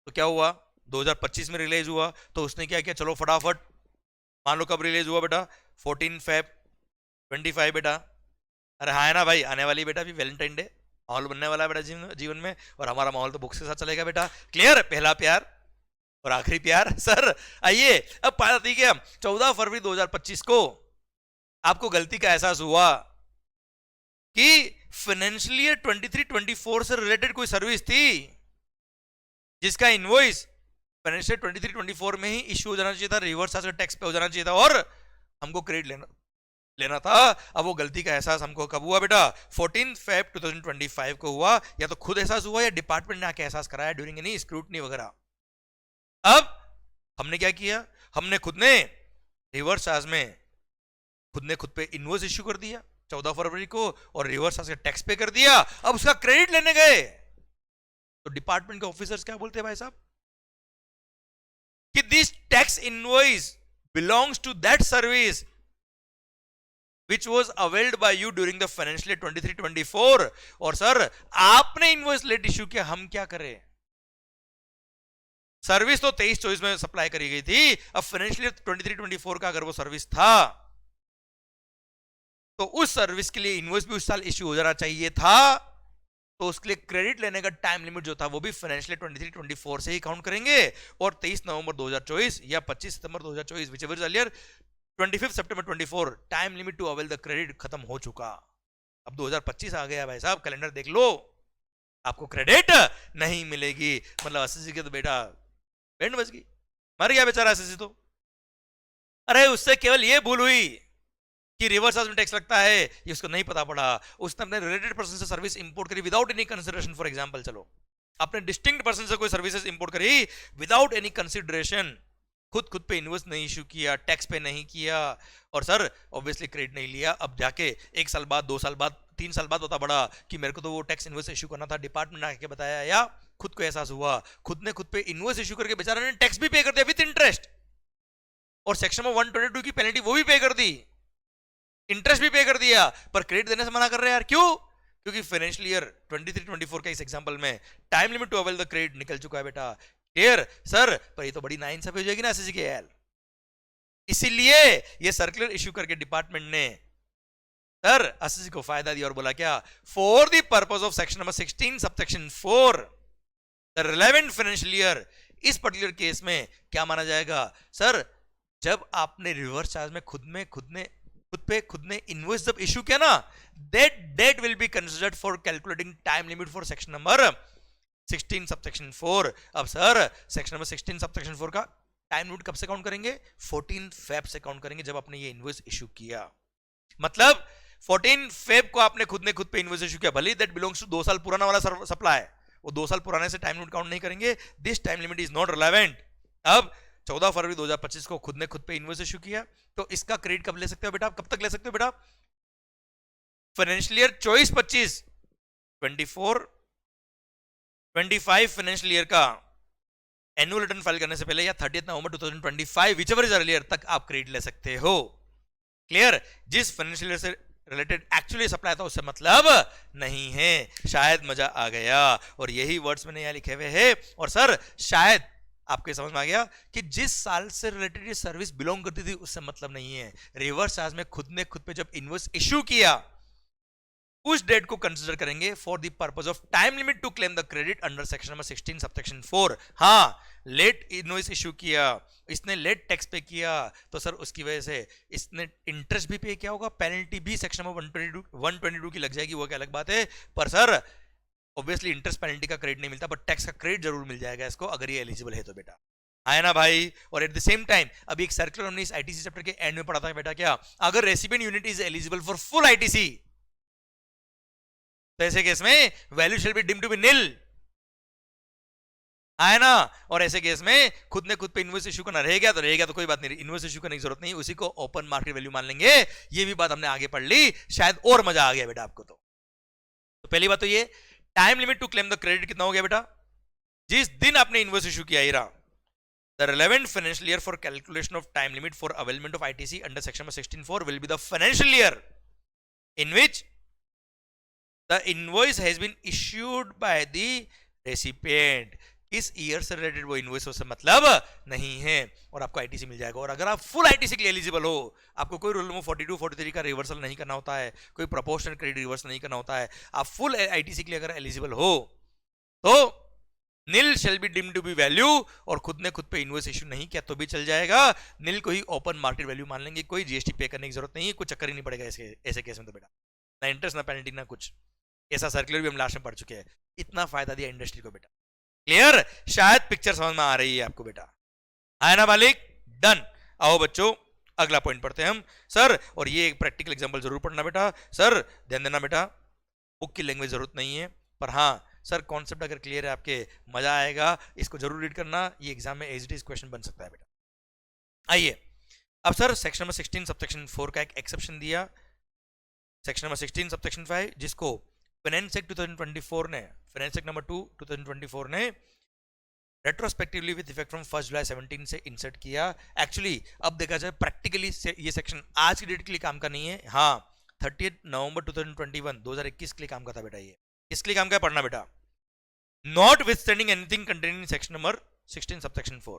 तो क्या हुआ 2025 में रिलीज हुआ तो उसने क्या किया, चलो फटाफट मान लो कब रिलीज हुआ बेटा 14 Feb 25 बेटा। अरे हाँ है ना भाई, आने वाली बेटा भी वैलेंटाइन डे, माहौल बनने वाला है बेटा जीवन में, और हमारा माहौल तो बुक्स के साथ चलेगा बेटा। क्लियर? पहला प्यार और आखिरी प्यार। सर आइए अब बात आती है 14 फरवरी 2025 को आपको गलती का एहसास हुआ कि फाइनेंशियल ईयर 23-24 से रिलेटेड कोई सर्विस थी जिसका इनवॉइस फाइनेंशियल 23-24 में ही इश्यू हो जाना चाहिए था, रिवर्स चार्ज टैक्स पे हो जाना चाहिए था और हमको क्रेडिट लेना लेना था। अब वो गलती का एहसास हमको कब हुआ बेटा? 14 फेब 2025 को हुआ। या तो खुद एहसास हुआ या डिपार्टमेंट ने आके एहसास कराया ड्यूरिंग एनी स्क्रूटनी वगैरह। अब हमने क्या किया? हमने खुद ने रिवर्स चार्ज में खुद पे इनवॉइस इश्यू कर दिया 14 फरवरी को, और रिवर्स चार्ज का टैक्स पे कर दिया। अब उसका क्रेडिट लेने गए तो डिपार्टमेंट के ऑफिसर्स क्या बोलते हैं भाई साहब कि this tax invoice belongs to that service which was availed by you during the financial year 23-24। और सर आपने इनवॉइस लेट इश्यू किया, हम क्या करें? सर्विस तो 23-24 में सप्लाई करी गई थी। अब फाइनेंशियल ईयर 23-24 का अगर वो सर्विस था तो उस सर्विस के लिए इनवॉइस भी उस साल इश्यू हो जाना चाहिए था। तो उसके लिए क्रेडिट लेने का टाइम लिमिट जो था वो भी फाइनेंशियल 23-24 से ही काउंट करेंगे। और 23 नवंबर 2024 या 25 सितंबर 2024 whichever is earlier, 25 सितंबर 24 time limit to avail the credit खत्म हो चुका। अब 2025 आ गया भाई साहब, कैलेंडर देख लो, आपको क्रेडिट नहीं मिलेगी। मतलब एसएससी के तो बेटा बैंड बज गई, मर गया बेचारा एसएससी तो। अरे उससे केवल ये भूल हुई कि रिवर्स चार्ज में टैक्स लगता है, ये उसको नहीं पता पड़ा। उसने अपने रिलेटेड पर्सन से सर्विस इंपोर्ट करी without any consideration. For example, चलो अपने डिस्टिंक्ट पर्सन से कोई सर्विसेज इंपोर्ट करी विदाउट एनी कंसिडरेशन, खुद पे इनवॉइस नहीं इशू किया, टैक्स पे नहीं किया, और सर ऑब्वियसली क्रेडिट नहीं लिया। अब जाके 1 साल बाद, 2 साल बाद, 3 साल बाद होता बड़ा कि मेरे को तो वो टैक्स इनवॉइस इशू करना था, डिपार्टमेंट ने आके बताया, या खुद को एहसास हुआ, खुद पे इनवॉइस इशू करके बेचारा ने टैक्स भी पे कर दिया विद इंटरेस्ट, और सेक्शन 122 की पेनल्टी वो भी पे कर दी, इंटरेस्ट भी पे कर दिया, पर क्रेडिट देने से मना कर रहे हैं यार। क्यों? क्योंकि फाइनेंशियल ईयर 23-24 का इस एग्जांपल में time limit to avail the credit निकल चुका है बेटा। Clear sir? पर ये तो बड़ी नाइंसाफी हो जाएगी ना एसएससी के यार। इसीलिए ये सर्कुलर इश्यू करके डिपार्टमेंट ने सर एसएससी को फायदा दिया और बोला क्या, for the purpose of section number 16 subsection 4 the relevant financial year, इस पर्टिकुलर केस में क्या माना जाएगा सर, जब आपने रिवर्स चार्ज में खुद ने इनवॉइस जब इश्यू किया ना, that date will be considered for calculating time limit for section number 16 subsection 4। अब सर सेक्शन नंबर 16 सबसेक्शन 4 का टाइम लिमिट कब से काउंट करेंगे? 14 फेब से काउंट करेंगे, जब आपने ये इनवॉइस इशू किया। मतलब 14 फेब को आपने खुद पे इनवॉइस इशू किया, भले दैट बिलोंग्स टू 2 साल पुराना वाला सप्लाई, वो 2 साल पुराने से टाइम लिमिट काउंट नहीं करेंगे। This time limit is not relevant. अब 14 फरवरी 2025 को खुद पे इनवॉइस इशू किया, तो इसका क्रेडिट कब ले सकते हो बेटा? कब तक ले सकते हो बेटा? फाइनेंशियल ईयर 24-25 24-25 फाइनेंशियल ईयर का एनुअल रिटर्न फाइल करने से पहले या 30 नवंबर 2025 whichever is earlier तक आप क्रेडिट ले सकते हो। क्लियर? जिस फाइनेंशियल ईयर से रिलेटेड एक्चुअली सप्लाई था उससे मतलब नहीं है। शायद मजा आ गया, और यही वर्ड्स मैंने यहां लिखे हुए हैं। और सर शायद आपके समझ में आ गया कि जिस साल से रिलेटेड ये सर्विस बिलोंग करती थी उससे मतलब नहीं है। रिवर्स चार्ज में खुद पे जब इनवॉइस इश्यू किया उस डेट को कंसीडर करेंगे for the purpose of time limit to claim the credit under section number 16 subsection 4। हाँ, लेट इनवॉइस इशू किया, इसने लेट टैक्स पे किया, तो सर उसकी वजह से इसने इंटरेस्ट भी पे किया होगा, पेनल्टी भी सेक्शन नंबर 122 की लग जाएगी, वो क्या अलग बात है। पर सर ऑब्वियसली इंटरेस्ट पेनल्टी का क्रेडिट नहीं मिलता, बट टैक्स का क्रेडिट जरूर मिल जाएगा इसको अगर ये एलिजिबल है तो बेटा, है ना भाई। और एट द सेम टाइम अभी एक सर्कुलर हमने इस आईटीसी चैप्टर के एंड में पढ़ा था बेटा, क्या अगर recipient unit is eligible for full ITC तो ऐसे केस में value shall be deemed to be nil, है ना। और ऐसे केस में खुद पे इनवॉइस इशू करना रह गया तो कोई बात नहीं, इनवॉइस इशू करने की जरूरत नहीं, उसी को ओपन मार्केट वैल्यू मान लेंगे। ये भी बात हमने आगे पढ़ ली, शायद और मजा आ गया बेटा आपको। तो पहली बात तो ये time limit to claim the credit कितना हो गया बेटा? जिस दिन आपने इनवॉइस इशू किया इरा, the relevant financial year for calculation of time limit for availment of ITC under section 16(4) will be the financial year in which the invoice has been issued by the recipient. इस year से related वो invoice से मतलब नहीं है और आपको ITC मिल जाएगा। और अगर आप फुल आईटीसी के लिए एलिजिबल हो, आपको कोई रूल नंबर 42, 43 का रिवर्सल नहीं करना होता है, कोई प्रोपोर्शनल क्रेडिट रिवर्स नहीं करना होता है, आप फुल आईटीसी के लिए अगर एलिजिबल हो तो nil shall be deemed to be value, और खुद पे इनवॉइस इशू नहीं किया तो भी चल जाएगा, नील को ही ओपन मार्केट वैल्यू मान लेंगे, कोई जीएसटी पे करने की जरूरत नहीं है, कोई चक्कर ही नहीं पड़ेगा ऐसे केस में तो बेटा, ना इंटरेस्ट ना पेनल्टी ना कुछ। ऐसा सर्कुलर भी हम लास्ट में पढ़ चुके हैं, इतना फायदा दिया इंडस्ट्री को बेटा। क्लियर? शायद पिक्चर समझ में आ रही है आपको बेटा, है ना मालिक? डन। आओ बच्चों अगला पॉइंट पढ़ते हैं हम सर, और ये एक प्रैक्टिकल एग्जांपल जरूर पढ़ना बेटा सर, ध्यान देना बेटा, बुक की लैंग्वेज जरूरत नहीं है, पर हाँ सर कॉन्सेप्ट अगर क्लियर है आपके मजा आएगा, इसको जरूर रीड करना, ये एग्जाम में एज इट इज क्वेश्चन बन सकता है बेटा। आइए अब सर सेक्शन नंबर 16 सबसेक्शन 4 का एक एक्सेप्शन दिया, सेक्शन नंबर 16 सबसेक्शन 5, जिसको फाइनेंस एक्ट 2024 ने, फाइनेंस एक्ट नंबर 2 2024 ने रेट्रोस्पेक्टिवली विद इफेक्ट फ्रॉम 1 जुलाई 17 से इंसर्ट किया। एक्चुअली अब देखा जाए प्रैक्टिकली ये सेक्शन आज की डेट के लिए काम का नहीं है, हाँ 30 नवंबर 2021 के लिए काम का था बेटा, ये इसके लिए काम का पढ़ना बेटा, notwithstanding anything containing in section number 16 subsection 4।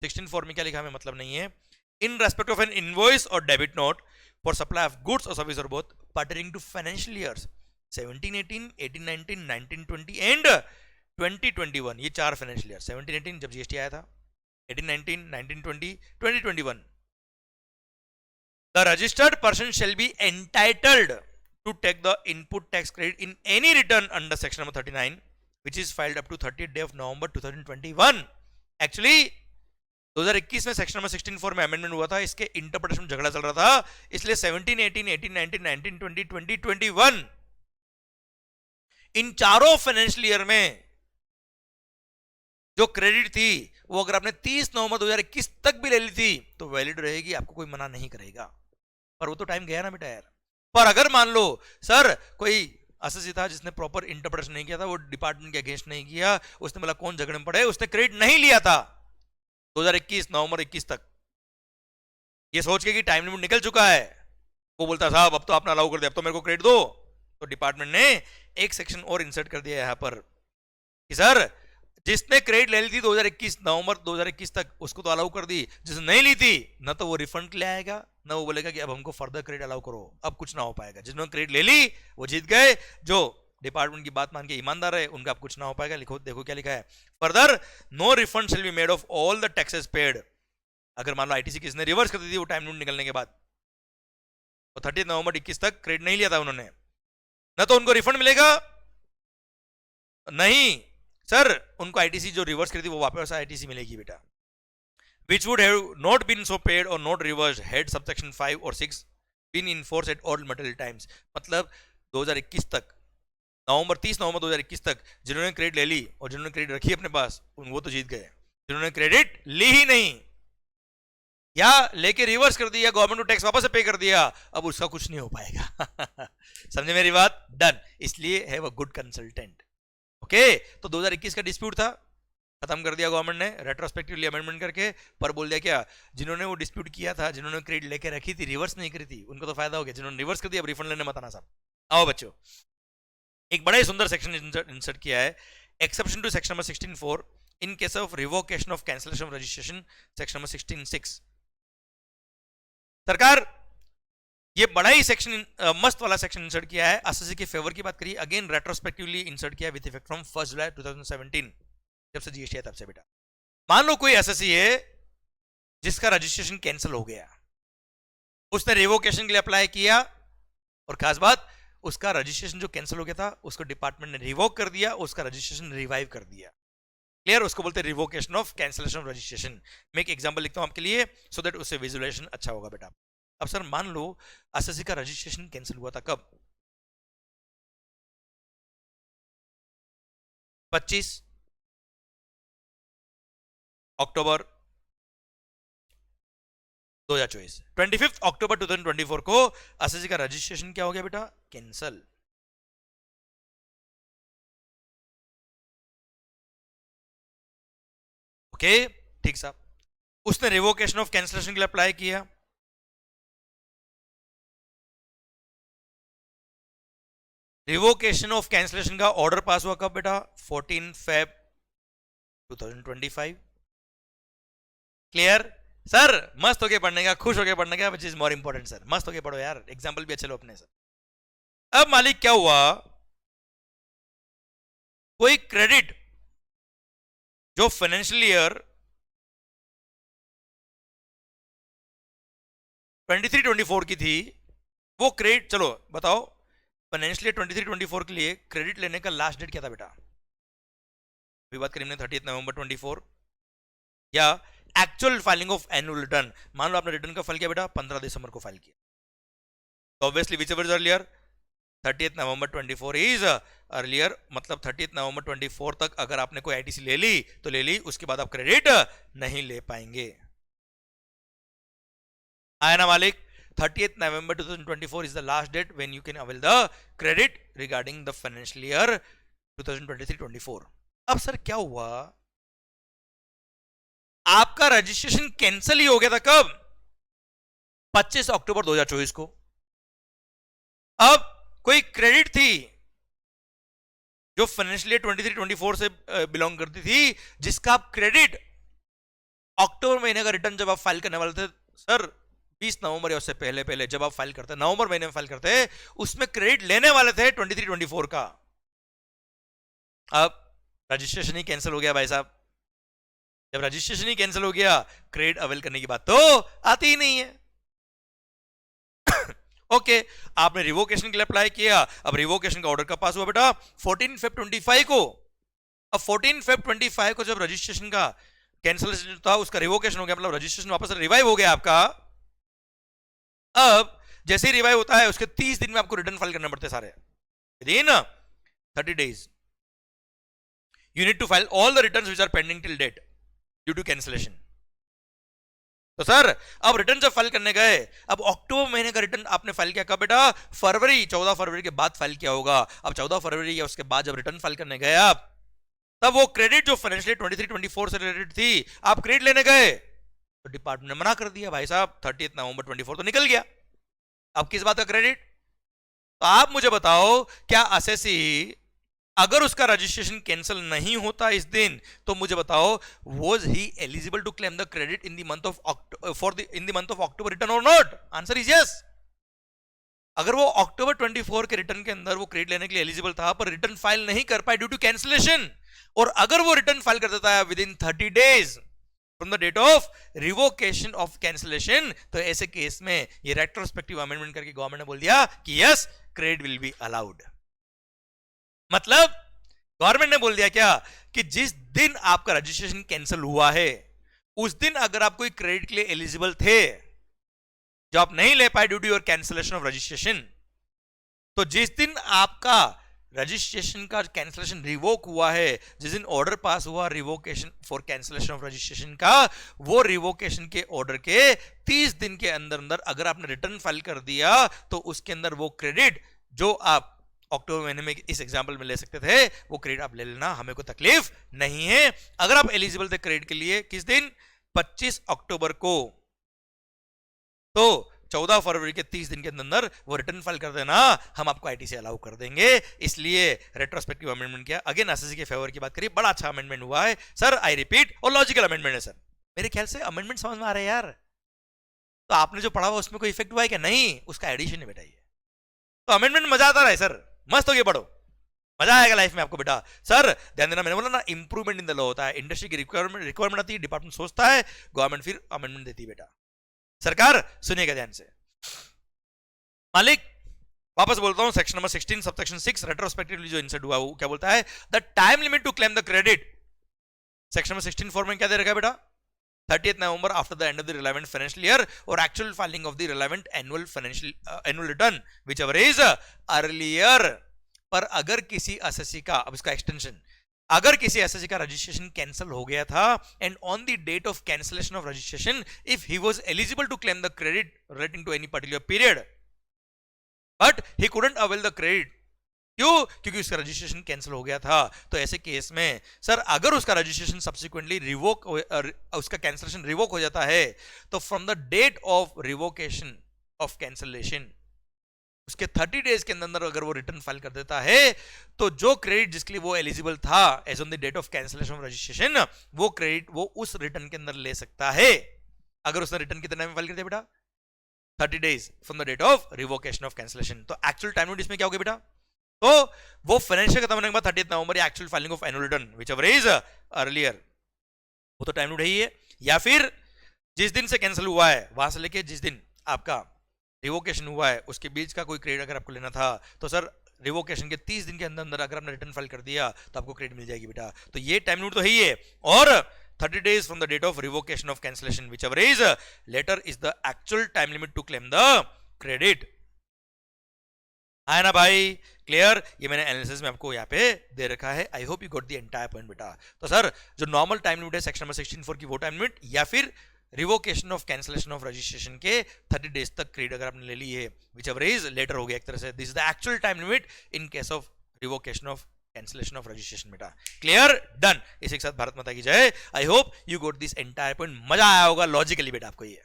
16(4) में क्या लिखा हमें मतलब नहीं है, in respect of an invoice और debit note for supply of goods और सर्विस और both pertaining to financial years 17-18, 18-19, 19-20 and 2021, ये 4 फाइनेंशियल ईयर, 17-18 जब जीएसटी आया था, 18-19, 19-20, 2021, the registered person shall be entitled to take the input tax credit in any return under section number 39 which is filed up to 30th day of November 2021। Actually 2021 में section number 16(4) में amendment हुआ था, इसके interpretation में झगड़ा चल रहा था, इसलिए 17, 18, 18, 19, 19, 20, 20, 21 इन चारों फाइनेंशियल ईयर में जो क्रेडिट थी वो अगर आपने 30 नवंबर 2021 तक भी ले ली थी तो वैलिड रहेगी, आपको कोई मना नहीं करेगा, पर वो तो टाइम गया ना बेटा यार। पर अगर मान लो सर कोई असेसी था जिसने प्रॉपर इंटरप्रिटेशन नहीं किया था, वो डिपार्टमेंट के अगेंस्ट नहीं किया, उसने बोला कौन झगड़े में पड़े, उसने क्रेडिट नहीं लिया था 2021 नवंबर 21 तक, ये सोच के कि टाइम लिमिट निकल चुका है, वो बोलता साहब अब तो आपने अलाउ कर दिया, अब तो मेरे को क्रेडिट दो, तो डिपार्टमेंट ने एक सेक्शन और इंसर्ट कर दिया यहां पर कि सर जिसने क्रेडिट ले ली थी 2021 नवंबर 2021 तक उसको तो अलाउ कर दी, जिसने नहीं ली थी ना तो वो रिफंड के लिए आएगा ना वो बोलेगा कि अब हमको फर्दर क्रेडिट अलाउ करो, अब कुछ ना हो पाएगा। जिन्होंने क्रेडिट ले ली वो जीत गए, जो डिपार्टमेंट की बात मान के ईमानदार है उनका अब कुछ ना हो पाएगा। लिखो देखो क्या लिखा है, further no refund shall be made of all the taxes paid. अगर मान लो आईटीसी किसने रिवर्स कर दी थी वो टाइम लिमिट निकलने के बाद, तो 30 नवंबर 21 तक क्रेडिट नहीं लिया था उन्होंने, ना तो उनको रिफंड मिलेगा, नहीं सर उनको आईटीसी जो रिवर्स करी थी वो वापस आईटीसी मिलेगी बेटा, which would have not been so paid or not reversed had subsection 5 or 6 been in force at all material times। मतलब 2021 तक नवंबर 30 नवंबर 2021 तक जिन्होंने क्रेडिट ले ली और जिन्होंने क्रेडिट रखी अपने पास वो तो जीत गए, जिन्होंने क्रेडिट ली ही नहीं या लेके रिवर्स कर दिया, गवर्नमेंट को टैक्स वापस से पे कर दिया, अब उसका कुछ नहीं हो पाएगा समझे मेरी बात, डन। इसलिए है वो गुड कंसल्टेंट। ओके तो 2021 का डिस्प्यूट था, खत्म कर दिया गवर्नमेंट ने रेट्रोस्पेक्टिवली अमेंडमेंट करके, पर बोल दिया क्या जिन्होंने वो डिस्प्यूट किया था, जिन्होंने क्रेडिट लेके रखी थी रिवर्स नहीं करी थी उनको तो फायदा हो गया, जिन्होंने रिवर्स कर दिया अब रिफंड लेने मत आना साहब। आओ बच्चों एक बड़ा ही सुंदर सेक्शन इंसर्ट किया है, exception to section number 16(4) in case of revocation of cancellation of registration, section number 16(6). सरकार ये बड़ा ही सेक्शन मस्त वाला सेक्शन इंसर्ट किया है, एसएससी के फेवर की बात करिए, अगेन रेट्रोस्पेक्टिवली इंसर्ट किया विद इफेक्ट फ्रॉम 1 जुलाई 2017, जब से जीएसटी है तब से बेटा। मान लो कोई एसएससी है जिसका रजिस्ट्रेशन कैंसिल हो गया, उसने रिवोकेशन के लिए अप्लाई किया और खास बात उसका रजिस्ट्रेशन जो कैंसिल हो गया था उसको डिपार्टमेंट ने रिवोक कर दिया, उसका रजिस्ट्रेशन रिवाइव कर दिया, क्लियर, उसको बोलते हैं revocation of cancellation of registration. मैं एक एग्जांपल लिखता हूं आपके लिए सो दैट उससे विजुअलाइजेशन अच्छा होगा बेटा। अब सर मान लो एसएससी का रजिस्ट्रेशन कैंसिल हुआ था कब, 25 अक्टूबर 2024, 25 अक्टूबर 2024 को एसएससी का रजिस्ट्रेशन क्या हो गया बेटा, कैंसिल। ओके ठीक साहब, उसने रिवोकेशन ऑफ कैंसिलेशन के लिए अप्लाई किया, रिवोकेशन ऑफ कैंसिलेशन का ऑर्डर पास हुआ कब बेटा, 14 फेब 2025, क्लियर। सर मस्त होके पढ़ने का, खुश होके पढ़ने का, which is more important sir, मस्त होके पढ़ो यार, एग्जांपल भी अच्छे लो अपने सर। अब मालिक क्या हुआ, कोई क्रेडिट जो फाइनेंशियल ईयर 23-24 की थी वो क्रेडिट, चलो बताओ फाइनेंशियल ईयर 23-24 के लिए क्रेडिट लेने का लास्ट डेट क्या था बेटा, अभी बात करें 30 नवंबर 24, या actual filing of annual return, मान लो आपने रिटर्न का फाइल किया बेटा 15 दिसंबर को फाइल किया, तो obviously which ever is earlier 30th November 24 is earlier, मतलब 30th नवंबर 24 तक अगर आपने कोई आईटीसी ले ली तो ले ली, उसके बाद आप क्रेडिट नहीं ले पाएंगे। आया ना मालिक? 30th November 2024 is the last date when you can avail the credit regarding the financial year 2023-24। अब सर क्या हुआ, आपका रजिस्ट्रेशन कैंसिल ही हो गया था कब? 25 अक्टूबर 2024 को। अब कोई क्रेडिट थी जो फाइनेंशियल ईयर 23-24 से बिलोंग करती थी, जिसका आप क्रेडिट अक्टूबर महीने का रिटर्न जब आप फाइल करने वाले थे सर 20 नवंबर या उससे पहले पहले जब आप फाइल करते, नवंबर महीने में फाइल करते, उसमें क्रेडिट लेने वाले थे 23-24 का। अब रजिस्ट्रेशन ही कैंसिल हो गया भाई साहब। जब रजिस्ट्रेशन ही कैंसिल हो गया, क्रेडिट अवेल करने की बात तो आती ही नहीं है। ओके आपने रिवोकेशन के लिए अप्लाई किया, अब रिवोकेशन का ऑर्डर कब पास हुआ बेटा? 14 Feb 25 को। अब 14 Feb 25 को जब रजिस्ट्रेशन का कैंसिलेशन था, उसका रिवोकेशन हो गया, मतलब रजिस्ट्रेशन वापस रिवाइव हो गया आपका। अब जैसे ही रिवाइव होता है उसके 30 दिन में आपको रिटर्न फाइल करना पड़ते हैं सारे, within 30 days you need to file all the returns which are pending till date due to cancellation। तो सर अब रिटर्न जब फाइल करने गए, अब अक्टूबर महीने का रिटर्न आपने फाइल किया कब बेटा? फरवरी, 14 फरवरी के बाद फाइल किया होगा। अब 14 फरवरी या उसके बाद जब रिटर्न फाइल करने गए आप, तब वो क्रेडिट जो फाइनेंशियल 23-24 से रिलेटेड थी, आप क्रेडिट लेने गए तो डिपार्टमेंट ने मना कर दिया, भाई साहब 30th नवंबर 24 तो निकल गया, अब किस बात का क्रेडिट? तो आप मुझे बताओ, क्या असेसी अगर उसका रजिस्ट्रेशन कैंसिल नहीं होता इस दिन, तो मुझे बताओ was he eligible to claim the credit in the month of October return or not? Answer is yes. अगर वो अक्टूबर 24 के रिटर्न के अंदर वो क्रेडिट लेने के लिए एलिजिबल था, पर रिटर्न फाइल नहीं कर पाए ड्यू टू कैंसिलेशन, और अगर वो रिटर्न फाइल कर देता है within 30 days from the date of revocation of cancellation, तो ऐसे केस में ये रेट्रोस्पेक्टिव अमेंडमेंट करके गवर्नमेंट ने बोल दिया कि yes credit will be allowed. मतलब गवर्नमेंट ने बोल दिया क्या कि जिस दिन आपका रजिस्ट्रेशन कैंसिल हुआ है, उस दिन अगर आप कोई क्रेडिट के लिए एलिजिबल थे जो आप नहीं ले पाए due to your cancellation of registration, तो जिस दिन आपका रजिस्ट्रेशन का कैंसिलेशन रिवोक हुआ है, जिस दिन ऑर्डर पास हुआ revocation for cancellation of registration का, वो रिवोकेशन के ऑर्डर के 30 दिन के अंदर अंदर अगर आपने रिटर्न फाइल कर दिया, तो उसके अंदर वो क्रेडिट जो आप अक्टूबर महीने में इस एग्जांपल में ले सकते थे, वो क्रेडिट आप ले लेना, हमें कोई तकलीफ नहीं है। अगर आप एलिजिबल थे क्रेडिट के लिए किस दिन? 25 अक्टूबर को, तो 14 फरवरी के 30 दिन के अंदर वो रिटर्न फाइल कर देना, हम आपको आईटीसी अलाउ कर देंगे। इसलिए रेट्रोस्पेक्टिव अमेंडमेंट किया, अगेन एसएससी के फेवर की बात करिए, बड़ा अच्छा अमेंडमेंट हुआ है सर, आई रिपीट, और लॉजिकल अमेंडमेंट है सर। मेरे ख्याल से अमेंडमेंट समझ में आ रहा है यार, तो आपने जो पढ़ा हुआ उसमें कोई इफेक्ट हुआ है क्या? नहीं, उसका एडिशन है बेटा ये, तो अमेंडमेंट मजा आता रहा है सर, मस्त हो गया, पढ़ो, मजा आएगा लाइफ में आपको बेटा। सर ध्यान देना, मैंने बोला ना इंप्रूवमेंट इन द लॉ होता है, इंडस्ट्री की रिक्वायरमेंट आती है, डिपार्टमेंट सोचता है, गवर्नमेंट फिर अमेंडमेंट देती है बेटा। सरकार सुनिएगा ध्यान से, मालिक वापस बोलता हूं, सेक्शन नंबर 16 सबसेक्शन 6 रेट्रोस्पेक्टिवली जो इंसर्ट हुआ वो क्या बोलता है? The time limit to claim the credit. Section number 16 four में क्या दे रखा है बेटा? 30th November after the end of the relevant financial year or actual filing of the relevant annual return whichever is earlier। पर अगर किसी SSC का, अब इसका एक्सटेंशन, अगर किसी एसएससी का रजिस्ट्रेशन कैंसिल हो गया था and on the date of cancellation of registration if he was eligible to claim the credit relating to any particular period but he couldn't avail the credit, क्यों? क्योंकि उसका registration cancel हो गया था, तो ऐसे केस में सर अगर उसका रजिस्ट्रेशन सब्सिक्वेंटली रिवोक, उसका कैंसिलेशन रिवोक हो जाता है, तो from the date of revocation of cancellation उसके 30 डेज के अंदर अगर वो रिटर्न फाइल कर देता है, तो जो क्रेडिट जिसके लिए वो एलिजिबल था as on the date of cancellation of registration, वो क्रेडिट वो उस रिटर्न के अंदर ले सकता है। अगर उसने रिटर्न कितने में फाइल कर दिया बेटा? 30 days from the date of revocation of cancellation. तो एक्चुअल टाइम लिमिट इसमें क्या हो गया बेटा? तो वो फाइनेंशियल खत्म होने के बाद 30th नवंबर या actual filing of annual return whichever is earlier, वो तो टाइम लिमिट ही है। या फिर जिस दिन से कैंसिल हुआ है वहां से लेके जिस दिन आपका रिवोकेशन हुआ है उसके बीच का कोई क्रेडिट अगर आपको लेना था, तो सर रिवोकेशन के 30 दिन के अंदर अंदर अगर आपने रिटर्न फाइल कर दिया तो आपको क्रेडिट मिल जाएगी बेटा। तो ये टाइम लिमिट तो है ही है। और 30 days from the date of revocation of cancellation, whichever is later is the actual time limit to claim the credit. है ना भाई, क्लियर? ये मैंने एनालिसिस में आपको यहाँ पे दे रखा है. आई hope you got the entire point बेटा. तो सर जो नॉर्मल टाइम लिमिट है सेक्शन नंबर 16(4) की वो टाइम लिमिट, या फिर revocation of cancellation of registration के 30 डेज तक क्रेडिट अगर आपने ले ली है, व्हिचएवर इज लेटर हो गया एक तरह से. This is the actual time limit in case of revocation of cancellation of registration बेटा. क्लियर? डन. इसी के साथ भारत माता की जय. आई hope you got this entire point. मजा आया होगा लॉजिकली बेटा आपको ये.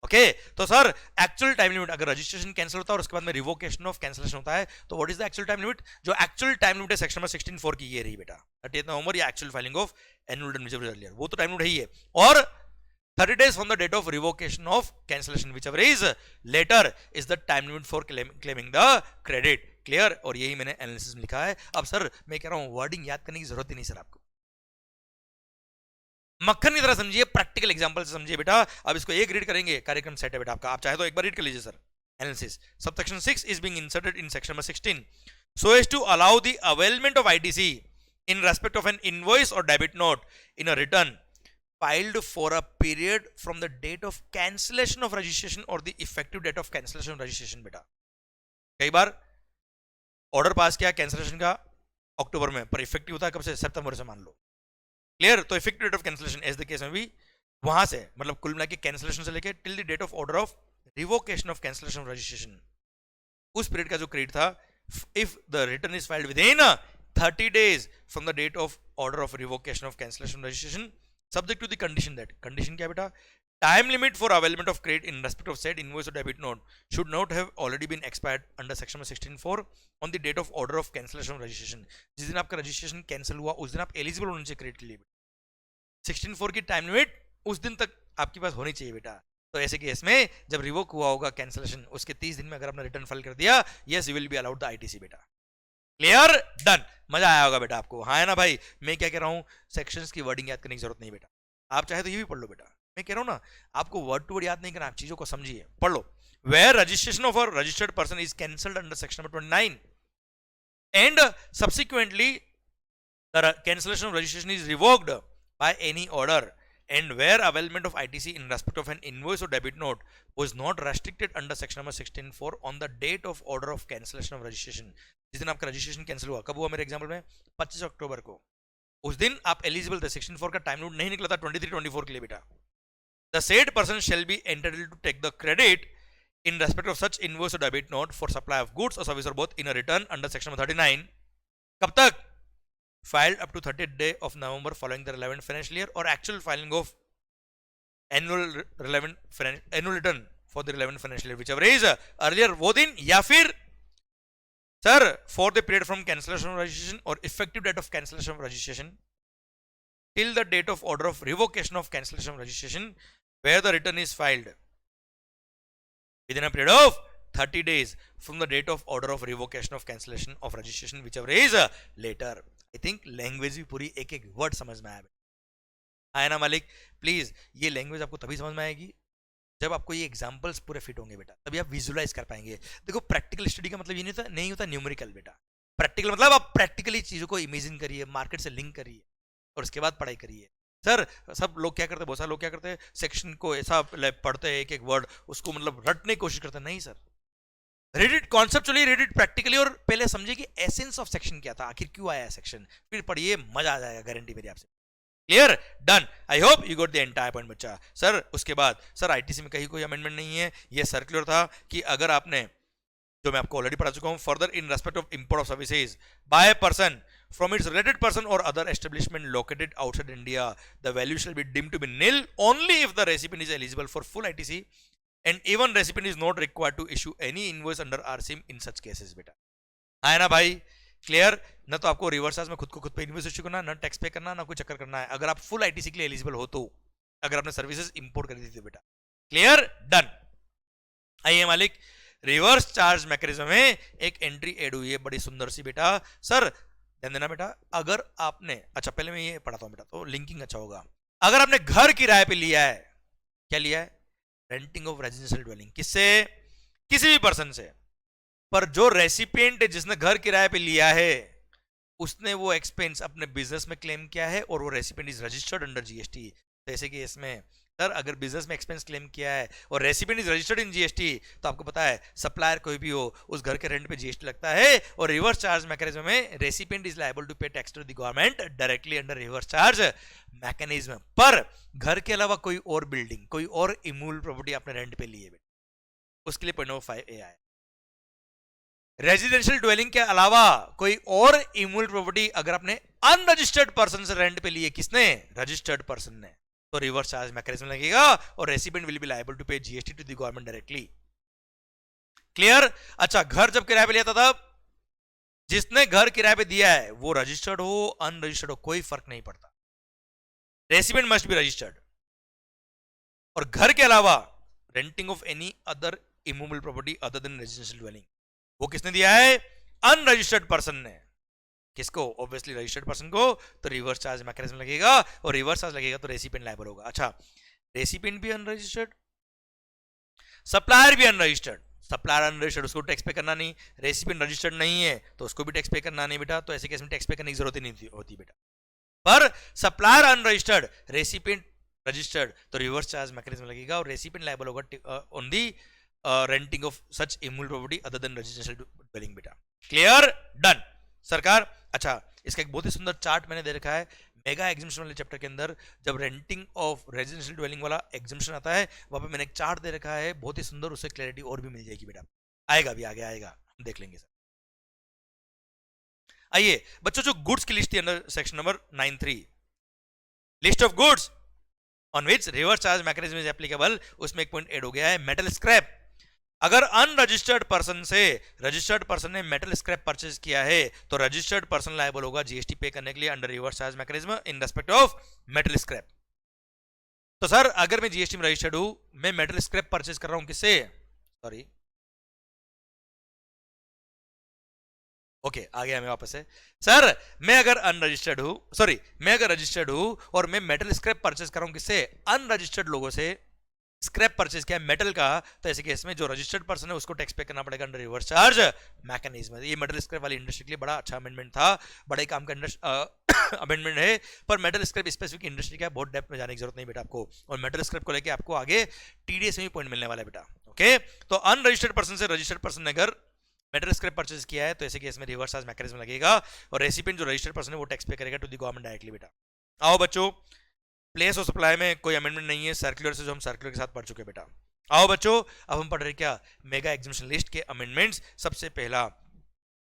ओके तो सर एक्चुअल टाइम लिमिट अगर रजिस्ट्रेशन कैंसिल होता है और उसके बाद में रिवोकेशन ऑफ कैंसिलेशन होता है, तो what is the actual time limit? जो एक्चुअल टाइम लिमिट है सेक्शन नंबर 16(4) की ये रही बेटा, 30 नवंबर या actual filing of annual return whichever earlier, वो तो टाइम लिमिट है ही है. और 30 days from the date of revocation of cancellation, whichever is later, is the time limit for claiming the credit. Clear? और यही मैंने एनालिसिस में लिखा है. अब सर मैं कह रहा हूं वर्डिंग याद करने की जरूरत ही नहीं सर आपको. मक्खन की तरह समझिए, प्रैक्टिकल एग्जांपल से समझिए बेटा. अब इसको एक रीड करेंगे, कार्यक्रम सेट है बेटा आपका. आप चाहे तो एक बार रीड कर लीजिए sir. Analysis subsection 6 is being inserted in section number 16 so as to allow the availment of ITC in respect of an invoice or debit note in a return filed for a period from the date of cancellation of registration or the effective date of cancellation of registration बेटा. कई बार order pass किया cancellation का अक्टूबर में, पर effective होता है कब से? सितंबर से मान लो. क्लियर? तो effective date of cancellation as the case में भी वहां से, मतलब कुल मिला के कैंसिलेशन से लेके till the date of order of revocation of cancellation of registration, उस पीरियड का जो क्रेडिट था, if the return is filed within 30 days from the date of order of revocation of cancellation of registration, subject to the condition that, condition क्या बेटा? Time limit for availment of credit in respect of said invoice or debit note should not have already been expired under section 16(4) on the date of order of cancellation of registration. जिस दिन आपका registration cancel हुआ उस दिन आप eligible होने चाहिए credit के लिए. 16(4) की टाइम लिमिट उस दिन तक आपके पास होनी चाहिए बेटा. तो ऐसे केस में जब रिवोक हुआ होगा कैंसिलेशन, उसके 30 दिन में अगर आपने रिटर्न फाइल कर दिया, yes you will be allowed the ITC बेटा. क्लियर? डन. मजा आया होगा बेटा आपको. हाँ है ना भाई? मैं क्या कह रहा हूं, सेक्शंस की वर्डिंग याद करने की जरूरत नहीं बेटा. आप चाहे तो ये भी पढ़ लो बेटा. मैं कह रहा हूं ना, आपको वर्ड टू वर्ड याद नहीं करना, आप चीजों को समझिए, पढ़ लो. Where registration of a registered person is cancelled under section number 29 and subsequently the cancellation of registration is revoked by any order, and where availment of ITC in respect of an invoice or debit note was not restricted under section number 16(4) on the date of order of cancellation of registration. जिस दिन आपका registration cancel हुआ, कब हुआ मेरे example में? 25 अक्टूबर को. उस दिन आप एलिजिबल थे. 16(4) का टाइम लिमिट नहीं निकला था 23-24 के लिए बेटा. The said person shall be entitled to take the credit in respect of such invoice or debit note for supply of goods or service or both in a return under section number 39. कब तक? Filed up to 30th day of November following the relevant financial year or actual filing of annual return for the relevant financial year, whichever is earlier, वो दिन, या फिर sir for the period from cancellation of registration or effective date of cancellation of registration till the date of order of revocation of cancellation of registration where the return is filed within a period of 30 days from the date of order of revocation of cancellation of registration, whichever is later. I think language भी पूरी एक एक word समझ में आया ना मालिक? Please ये लैंग्वेज आपको तभी समझ में आएगी जब आपको ये एग्जांपल्स पूरे फिट होंगे बेटा, तभी आप विजुलाइज कर पाएंगे. देखो प्रैक्टिकल स्टडी का मतलब ये नहीं होता न्यूमेरिकल बेटा. प्रैक्टिकल मतलब आप प्रैक्टिकली चीजों को इमेजिन करिए, मार्केट से लिंक करिए और उसके बाद पढ़ाई करिए. सर सब लोग क्या करते हैं, बहुत सारे लोग क्या करते हैं, सेक्शन को ऐसा पढ़ते हैं एक एक वर्ड, उसको मतलब रटने की कोशिश करते हैं. नहीं sir, read it conceptually, read it practically, और पहले समझिए कि एसेंस ऑफ सेक्शन क्या था, आखिर क्यों आया सेक्शन, फिर पढ़िए, मजा आ जाएगा, गारंटी मेरी आपसे. Clear? Done. I hope you got the entire point बच्चा. सर उसके बाद सर आईटीसी में कहीं कोई अमेंडमेंट नहीं है. ये सर्कुलर था कि अगर आपने, जो मैं आपको ऑलरेडी पढ़ा चुका हूं, further in respect of import of services by person from its related person or other establishment located outside India, the value shall be deemed to be nil only if the recipient is eligible for full ITC and even recipient is not required to issue any invoice under RCM in such cases बेटा. है ना भाई? Clear? ना तो आपको reverse में खुद को खुद पे इन्वॉइस इश्यू करना, ना टैक्स पे करना, ना कोई चक्कर करना है, अगर आप फुल आईटीसी के लिए एलिजिबल हो तो, अगर आपने सर्विसेज इंपोर्ट कर दी थी बेटा. क्लियर? डन. आइए मालिक, रिवर्स चार्ज मैकेनिज्म में एक एंट्री एड हुई है बड़ी सुंदर सी बेटा. सर ध्यान देना बेटा, अगर आपने, अच्छा पहले मैं ये पढ़ाता हूं बेटा तो लिंकिंग अच्छा होगा. अगर आपने घर किराए पे लिया है, क्या लिया है? Renting of residential dwelling. किससे? किसी भी पर्सन से. पर जो रेसिपिएंट है जिसने घर किराए पे लिया है, उसने वो एक्सपेंस अपने बिजनेस में क्लेम किया है और वो recipient is registered under GST. जैसे कि इसमें सर अगर बिजनेस में एक्सपेंस क्लेम किया है और recipient is registered in GST, तो आपको पता है सप्लायर कोई भी हो उस घर के रेंट पे जीएसटी लगता है, और रिवर्स चार्ज मैकेनिज्म में recipient is liable to pay tax to the government directly under reverse charge mechanism. पर घर के अलावा कोई और बिल्डिंग, कोई और इमूवेबल प्रॉपर्टी आपने रेंट पे ली है, उसके लिए 0.05 आया। रेजिडेंशियल ड्वेलिंग के अलावा कोई और इमूवेबल प्रॉपर्टी अगर आपने अनरजिस्टर्ड पर्सन से रेंट पे लिए, किसने? रजिस्टर्ड पर्सन ने, तो रिवर्स चार्ज मैकेनिज्म लगेगा और recipient will be liable to pay GST to the government directly. Clear? अच्छा, घर जब किराए पे लिया था तब जिसने घर किराए पे दिया है वो रजिस्टर्ड हो अनरजिस्टर्ड हो कोई फर्क नहीं पड़ता, रेसिपिएंट मस्ट बी रजिस्टर्ड। और घर के अलावा renting of any other immovable property other than residential dwelling, वो किसने दिया है? अनरजिस्टर्ड पर्सन ने। किसको? ऑब्वियसली रजिस्टर्ड पर्सन को, तो रिवर्स चार्ज मैकेनिज्म लगेगा और रिवर्स चार्ज लगेगा तो रेसिपिएंट लायबल होगा। अच्छा, रेसिपिएंट भी अनरजिस्टर्ड, सप्लायर भी अनरजिस्टर्ड। सप्लायर अनरजिस्टर्ड, उसको टैक्स पे करना नहीं, रेसिपिएंट रजिस्टर्ड नहीं है तो उसको भी टैक्स पे करना नहीं बेटा, तो ऐसे केस में टैक्स पे करने की जरूरत ही नहीं होती बेटा। पर सप्लायर अनरजिस्टर्ड, रेसिपिएंट रजिस्टर्ड, तो रिवर्स चार्ज मैकेनिज्म लगेगा और रेसिपिएंट लायबल होगा on the renting of such immovable property other than residential dwelling बेटा। क्लियर? डन सरकार। अच्छा, इसका एक बहुत ही सुंदर चार्ट मैंने दे रखा है मेगा एग्जिबिशन वाले चैप्टर के अंदर, जब रेंटिंग ऑफ रेजिडेंशियल ड्वेलिंग वाला एग्जिबिशन आता है वहां पे मैंने एक चार्ट दे रखा है बहुत ही सुंदर, उससे क्लैरिटी और भी मिल जाएगी बेटा। आएगा भी, आगे आएगा, हम देख लेंगे सर। आइए बच्चों, जो गुड्स की लिस्ट थी under section number 9(3), list of goods on which reverse charge mechanism is applicable, उसमें एक पॉइंट ऐड हो गया है मेटल स्क्रैप। अगर अनरजिस्टर्ड पर्सन से रजिस्टर्ड पर्सन ने मेटल स्क्रैप परचेज किया है तो रजिस्टर्ड पर्सन लायबल होगा जीएसटी पे करने के लिए under reverse charge mechanism in respect of metal scrap. तो सर अगर मैं जीएसटी में रजिस्टर्ड हूं, मैं मेटल स्क्रैप परचेज कर रहा हूं किससे? सॉरी, ओके आ गया मैं वापस से। सर मैं अगर अनरजिस्टर्ड हूं, सॉरी मैं अगर रजिस्टर्ड हूं और मैं मेटल स्क्रैप परचेज कर रहा हूं किससे? अनरजिस्टर्ड लोगों से स्क्रैप परचेज किया मेटल का, तो ऐसे केस में जो रजिस्टर्ड पर्सन है उसको टैक्स पे करना पड़ेगा अंडर रिवर्स चार्ज मैकेनिज्म। ये मेटल स्क्रैप वाली इंडस्ट्री के लिए बड़ा अच्छा अमेंडमेंट था, बड़ा ही काम का अमेंडमेंट है। पर मेटल स्क्रैप स्पेसिफिक इंडस्ट्री का बहुत डेप्थ में जाने की जरूरत नहीं बेटा आपको, और मेटल स्क्रैप को लेकर आपको आगे टीडीएस में भी पॉइंट मिलने वाला है बेटा। ओके, तो अनरजिस्टर्ड पर्सन से रजिस्टर्ड पर्सन ने अगर मेटल स्क्रैप परचेज किया है तो ऐसे केस में रिवर्स चार्ज मैकेनिज्म लगेगा और रेसिपिएंट जो रजिस्टर्ड पर्सन है वो टैक्स पे करेगा टू द गवर्नमेंट डायरेक्टली बेटा। आओ बच्चों, प्लेस और सप्लाई में कोई अमेंडमेंट नहीं है, सर्कुलर से जो हम सर्कुलर के साथ पढ़ चुके बेटा। आओ बच्चों, अब हम पढ़ रहे क्या? मेगा एग्जीबिशन लिस्ट के अमेंडमेंट्स। सबसे पहला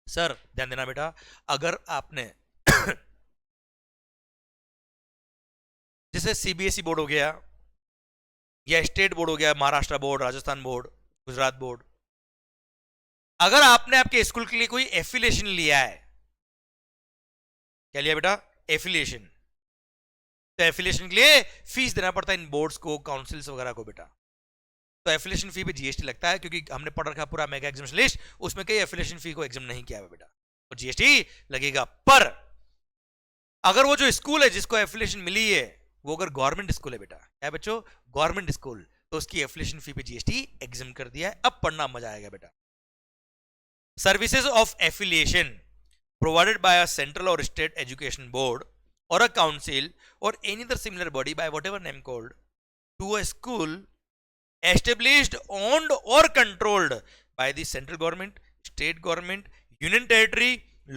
सर ध्यान देना बेटा, अगर आपने जैसे सीबीएसई बोर्ड हो गया या स्टेट बोर्ड हो गया, Maharashtra board, Rajasthan board, Gujarat board, अगर आपने आपके स्कूल के लिए कोई एफिलिएशन लिया है, क्या लिया बेटा? एफिलिएशन। तो एफिलिएशन के लिए फीस देना पड़ता है इन बोर्ड्स को, काउंसिल्स वगैरह को बेटा। तो एफिलिएशन फी पे जीएसटी लगता है, क्योंकि हमने पढ़ रखा पूरा मेगा एग्जीबिशन लिस्ट, उसमें कई एफिलिएशन फी को एग्जाम नहीं किया है बेटा, तो जीएसटी लगेगा। पर अगर वो जो स्कूल है जिसको एफिलिएशन मिली है वो अगर गवर्नमेंट स्कूल है बेटा, क्या बच्चों? गवर्नमेंट स्कूल, तो उसकी एफिलिएशन फी पे जीएसटी एग्जाम कर दिया है। अब पढ़ना मजा आएगा बेटा। Services of affiliation provided by a central और state education board or a council or any other similar body by whatever name called to a school established, owned or controlled by the central government, state government, union territory,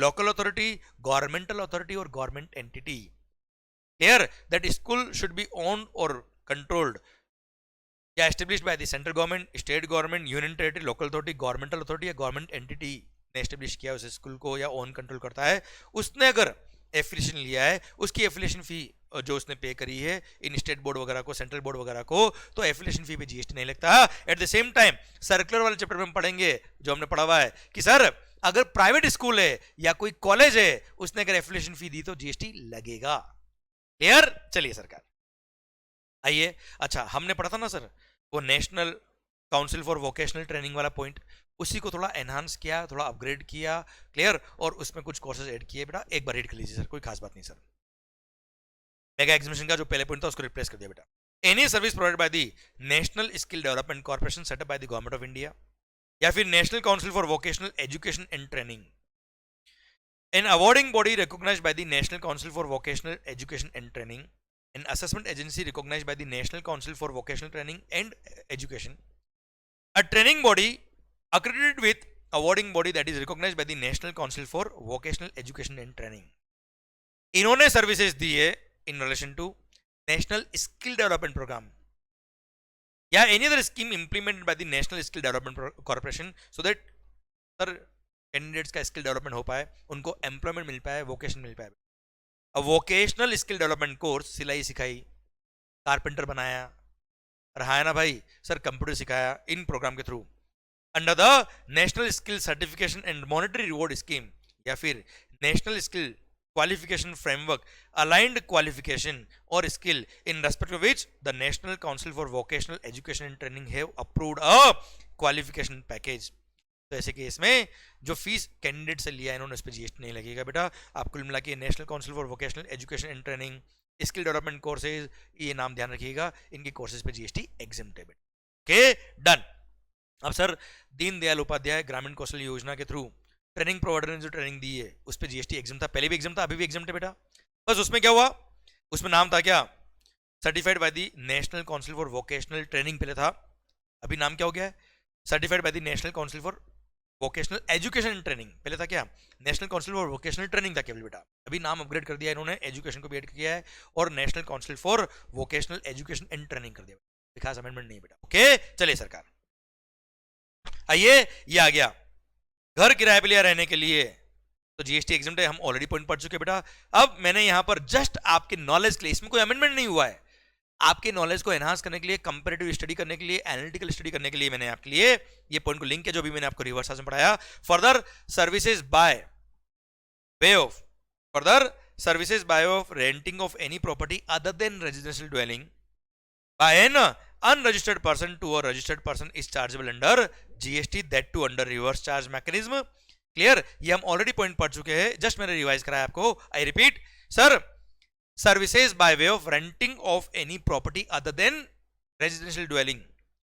local authority, governmental authority or government entity. Here that school should be owned or controlled या established by the central government, state government, union territory, local authority, governmental authority या government entity ने establish किया उस school को या own control करता है, उसने अगर एफिलिएशन लिया है, उसकी एफिलिएशन फी जो उसने पे करी है इन स्टेट बोर्ड वगैरह को, सेंट्रल बोर्ड वगैरह को, तो एफिलिएशन फी पे जीएसटी नहीं लगता। At the same time circular वाले चैप्टर में हम पढ़ेंगे जो हमने पढ़ा हुआ है कि सर अगर प्राइवेट स्कूल है या कोई कॉलेज है, उसने अगर एफिलिएशन फी दी तो जीएसटी लगेगा। क्लियर? चलिए सरकार आइए। अच्छा, हमने पढ़ा था ना सर वो national council for vocational training वाला पॉइंट, उसी को थोड़ा एनहांस किया, थोड़ा अपग्रेड किया। क्लियर? और उसमें कुछ कोर्सेज ऐड किए बेटा, एक बार रीड कर लीजिए सर, कोई खास बात नहीं सर। मेगा एग्जीबिशन का जो पहले पॉइंट था उसको रिप्लेस कर दिया बेटा। Any service provided by the national skill development corporation setup by the government of India या फिर national council for vocational education and training An awarding body recognized by the National Council for Vocational Education and Training, an assessment agency recognized by the National Council for Vocational Training and Education, a training body accredited with awarding body that is recognized by the National Council for Vocational Education and Training. इन्होंने services दी है in relation to national skill development programme या any other scheme implemented by the national skill development corporation so that sir candidates का skill development हो पाए, उनको employment मिल पाए, vocation मिल पाए. अब वोकेशनल स्किल डेवलपमेंट कोर्स, सिलाई सिखाई, कारपेंटर बनाया, रहा ना भाई सर कंप्यूटर सिखाया इन प्रोग्राम के through under the national skill certification and monetary reward scheme या फिर national skill qualification framework, aligned qualification or skill in respect of which the National Council for Vocational Education and Training have approved a qualification package. तो ऐसे case में जो fees candidate से लिया इन्होंने उस पर जीएसटी नहीं लगेगा बेटा. आप कुल मिला के national council for vocational education and training, skill development courses, ये नाम ध्यान रखिएगा, इनके कोर्सेज पे जीएसटी एग्जेम्प्ट है बेटा. Okay done. अब सर दीनदयाल उपाध्याय ग्रामीण कौशल योजना के थ्रू ट्रेनिंग प्रोवाइडर ने जो ट्रेनिंग दी है उस पर जीएसटी एग्जाम था, पहले भी एग्जाम था, अभी भी एग्जाम है बेटा. बस उसमें क्या हुआ, उसमें नाम था क्या, certified by the national council for vocational training पहले था, अभी नाम क्या हो गया है, certified by the national council for vocational education and training. पहले था क्या, national council for vocational training था केवल बेटा, अभी नाम अपग्रेड कर दिया इन्होंने, एजुकेशन को भी ऐड किया है और national council for vocational education and training कर दिया. खास अमेंडमेंट नहीं बेटा. ओके चलिए सरकार, आइए ये आ गया घर किराए पे लिया रहने के लिए, तो जीएसटी एग्जाम्प्ट है, हम ऑलरेडी पॉइंट पढ़ चुके बेटा. अब मैंने यहां पर जस्ट आपके नॉलेज के लिए, इसमें कोई अमेंडमेंट नहीं हुआ है, आपके नॉलेज को एनहांस करने के लिए, कंपैरेटिव स्टडी करने के लिए, एनालिटिकल स्टडी करने के लिए मैंने आपके लिए ये पॉइंट को लिंक किया जो भी मैंने आपको रिवर्स में पढ़ाया. Further services by way of renting of any property other than residential dwelling by an unregistered person to a registered person is chargeable under GST, that too under reverse charge mechanism. Clear, ये हम already point पढ़ चुके हैं, just मैंने revise कराया आपको. I repeat sir, services by way of renting of any property other than residential dwelling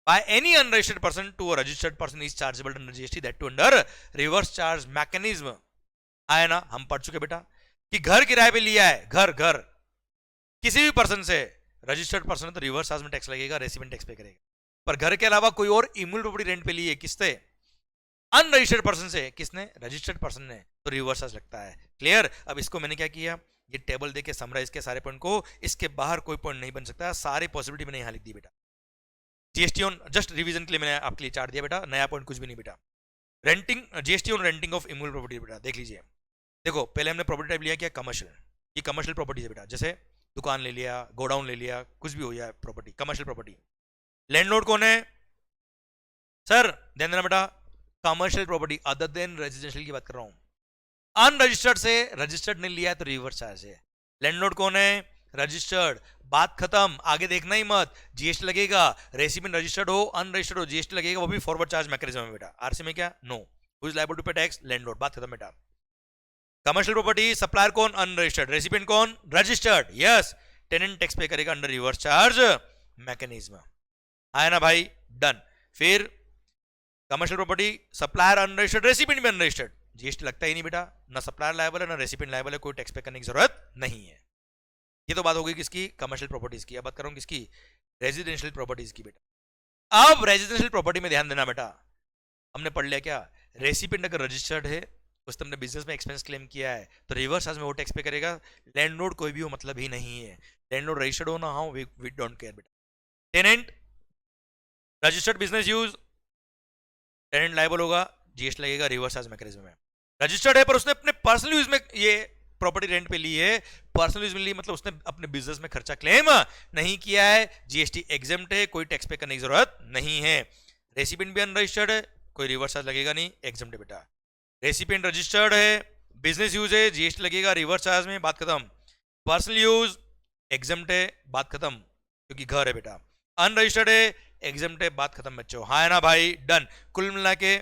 by any unregistered person to a registered person is chargeable under GST, that too under reverse charge mechanism. आया ना, हम पढ़ चुके बेटा कि घर किराए पे लिया है, घर किसी भी पर्सन से, रजिस्टर्ड पर्सन है तो रिवर्स चार्ज में टैक्स लगेगा, रेसिडेंट टैक्स पे करेगा. पर घर के अलावा कोई और इम्यूल प्रॉपर्टी रेंट पे लिए किससे, अनरजिस्टर्ड पर्सन से, किसने, रजिस्टर्ड पर्सन ने, तो रिवर्स चार्ज लगता है. क्लियर. अब इसको मैंने क्या किया, ये टेबल देके समराइज के सारे पॉइंट को, इसके बाहर कोई पॉइंट नहीं बन सकता, सारी पॉसिबिलिटी मैंने यहां लिख दी बेटा. जीएसटी ऑन, जस्ट रिवीजन के लिए मैंने आपके लिए चार्ट दिया बेटा, नया पॉइंट कुछ भी नहीं बेटा. Renting, GST on renting of immovable property बेटा, देख लीजिए. देखो पहले हमने प्रॉपर्टी टाइप लिया क्या, कमर्शियल. ये कमर्शियल प्रॉपर्टी है बेटा, जैसे दुकान ले लिया, गोडाउन ले लिया, कुछ भी हो जाए प्रॉपर्टी, कमर्शियल प्रॉपर्टी. लैंडलॉर्ड कौन है सर, ध्यान देना बेटा, commercial property other than residential की बात कर रहा हूं. अनरजिस्टर्ड से रजिस्टर्ड ने लिया है तो रिवर्स चार्ज है. लैंडलॉर्ड कौन है, रजिस्टर्ड, बात खत्म, आगे देखना ही मत, जीएसटी लगेगा. रेसिडेंट रजिस्टर्ड हो अनरजिस्टर्ड हो जीएसटी लगेगा, वो भी फॉरवर्ड चार्ज मैकेनिज्म है बेटा. आरसी में क्या, no. Who is liable to pay tax, landlord, बात खत्म बेटा. कमर्शियल प्रॉपर्टी, सप्लायर कौन, अनरजिस्टर्ड, रेसिपिएंट कौन, registered, yes, tenant tax pay करेगा अंडर रिवर्स चार्ज मैकेनिज्म. आया ना भाई, डन. फिर commercial property, supplier unregistered, recipient भी अनरजिस्टर्ड, जीएसटी लगता ही नहीं बेटा, ना सप्लायर लायबल है ना रेसिपिएंट लायबल है, कोई टैक्स पे करने की जरूरत नहीं है. ये तो बात हो गई किसकी, कमर्शियल प्रॉपर्टीज की. अब बात करूं किसकी, रेजिडेंशियल प्रॉपर्टीज की बेटा. अब रेजिडेंशियल प्रॉपर्टी में ध्यान देना बेटा, हमने पढ़ लिया क्या, रेसिपिएंट अगर रजिस्टर्ड है, उस तुमने बिजनेस में एक्सपेंस क्लेम किया है तो रिवर्स चार्ज में वो टैक्स पे करेगा. लैंडलॉर्ड कोई भी हो मतलब ही नहीं है, लैंडलॉर्ड रजिस्टर्ड हो ना हो, वी डोंट केयर बेटा. Tenant, registered business use, tenant liable होगा, जीएसटी लगेगा रिवर्स चार्ज मैकेनिज्म में. रजिस्टर्ड है पर उसने अपने पर्सनल यूज में ये प्रॉपर्टी रेंट पे ली है, पर्सनल यूज में ली मतलब उसने अपने बिजनेस में खर्चा क्लेम नहीं किया है, जीएसटी एग्जेम्प्ट है, कोई टैक्स पे करने की जरूरत नहीं है. रेसिपिएंट भी अनरजिस्टर्ड है, कोई रिवर्स चार्ज लगेगा नहीं, एग्जेम्प्ट है बेटा. रेसिपिएंट रजिस्टर्ड है, बिजनेस यूज है, जीएसटी लगेगा रिवर्स चार्ज में, बात खत्म. पर्सनल यूज एग्जेम्प्ट है, बात खत्म, क्योंकि घर है बेटा. अनरजिस्टर्ड है, एग्जेम्प्ट है, बात खत्म बच्चों. हाँ है ना भाई, डन. कुल मिला के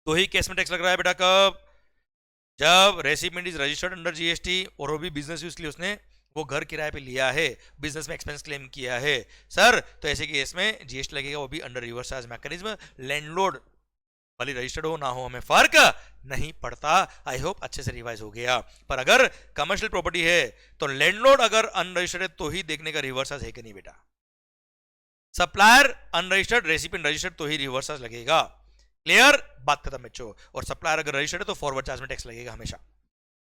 दो ही केस में टैक्स लग रहा है बेटा. कब, जब recipient is registered under GST और वो भी बिजनेस यूज के लिए उसने वो घर किराए पे लिया है, बिजनेस में एक्सपेंस क्लेम किया है सर, तो ऐसे केस में जीएसटी लगेगा, वो भी under reverse charge mechanism. Landlord वाली रजिस्टर्ड हो ना हो हमें फर्क नहीं पड़ता। आई होप अच्छे से रिवाइज हो गया। पर अगर कमर्शियल प्रॉपर्टी है तो लैंडलॉर्ड अगर अनरजिस्टर्ड है तो ही देखने का रिवर्स है कि नहीं बेटा। सप्लायर अनरजिस्टर्ड, रेसिपिएंट रजिस्टर्ड तो ही रिवर्स लगेगा। क्लियर, बात खत्म बच्चों। और सप्लायर अगर रजिस्टर्ड है तो फॉरवर्ड चार्ज में टैक्स लगेगा हमेशा।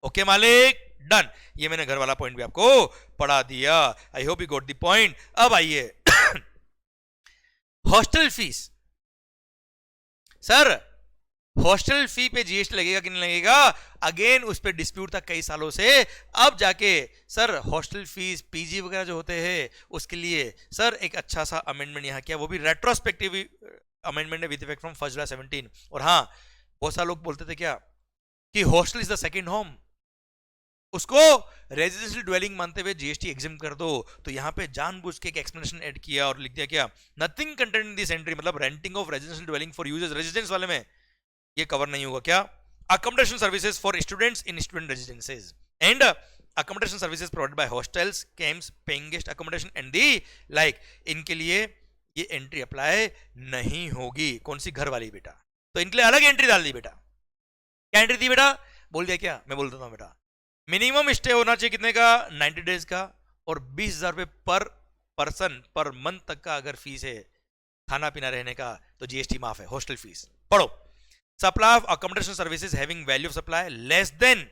ओके मालिक, डन। ये मैंने घर वाला पॉइंट भी आपको पढ़ा दिया। आई hope you got the point. अब आइए hostel fees. Sir hostel fee पे जीएसटी लगेगा कि नहीं लगेगा? अगेन उस पे डिस्प्यूट था कई सालों से। अब जाके सर हॉस्टल फीस पीजी वगैरह जो होते हैं उसके लिए सर एक अच्छा सा अमेंडमेंट यहां किया, वो भी रेट्रोस्पेक्टिव अमेंडमेंट है विद इफेक्ट फ्रॉम 1 जुलाई 17। और हाँ, बहुत सारे लोग बोलते थे क्या कि hostel is the second home, उसको रेजिडेंशियल ड्वेलिंग मानते हुए जीएसटी एग्जिम कर दो। तो यहां पे जानबूझ के एक एक्सप्लेनेशन ऐड किया और लिख दिया क्या, nothing content in this entry, मतलब renting of residential dwelling for users, residence वाले में ये कवर नहीं होगा। क्या, accommodation services for students in student residences and accommodation services provided by hostels, camps, paying guest accommodation and the like, इनके लिए ये एंट्री अप्लाई नहीं होगी। कौन सी? घर वाली बेटा। तो इनके लिए अलग एंट्री डाल दी बेटा। क्या एंट्री दी बेटा? बोल दिया क्या? मैं बोल देता हूं बेटा। मिनिमम स्टे होना चाहिए कितने का? 90 डेज का। और 20,000 रुपए पर पर्सन पर मंथ तक का अगर फीस है खाना पीना रहने का तो जीएसटी माफ है। हॉस्टल फीस पढ़ो। Supply of accommodation services having value of supply less than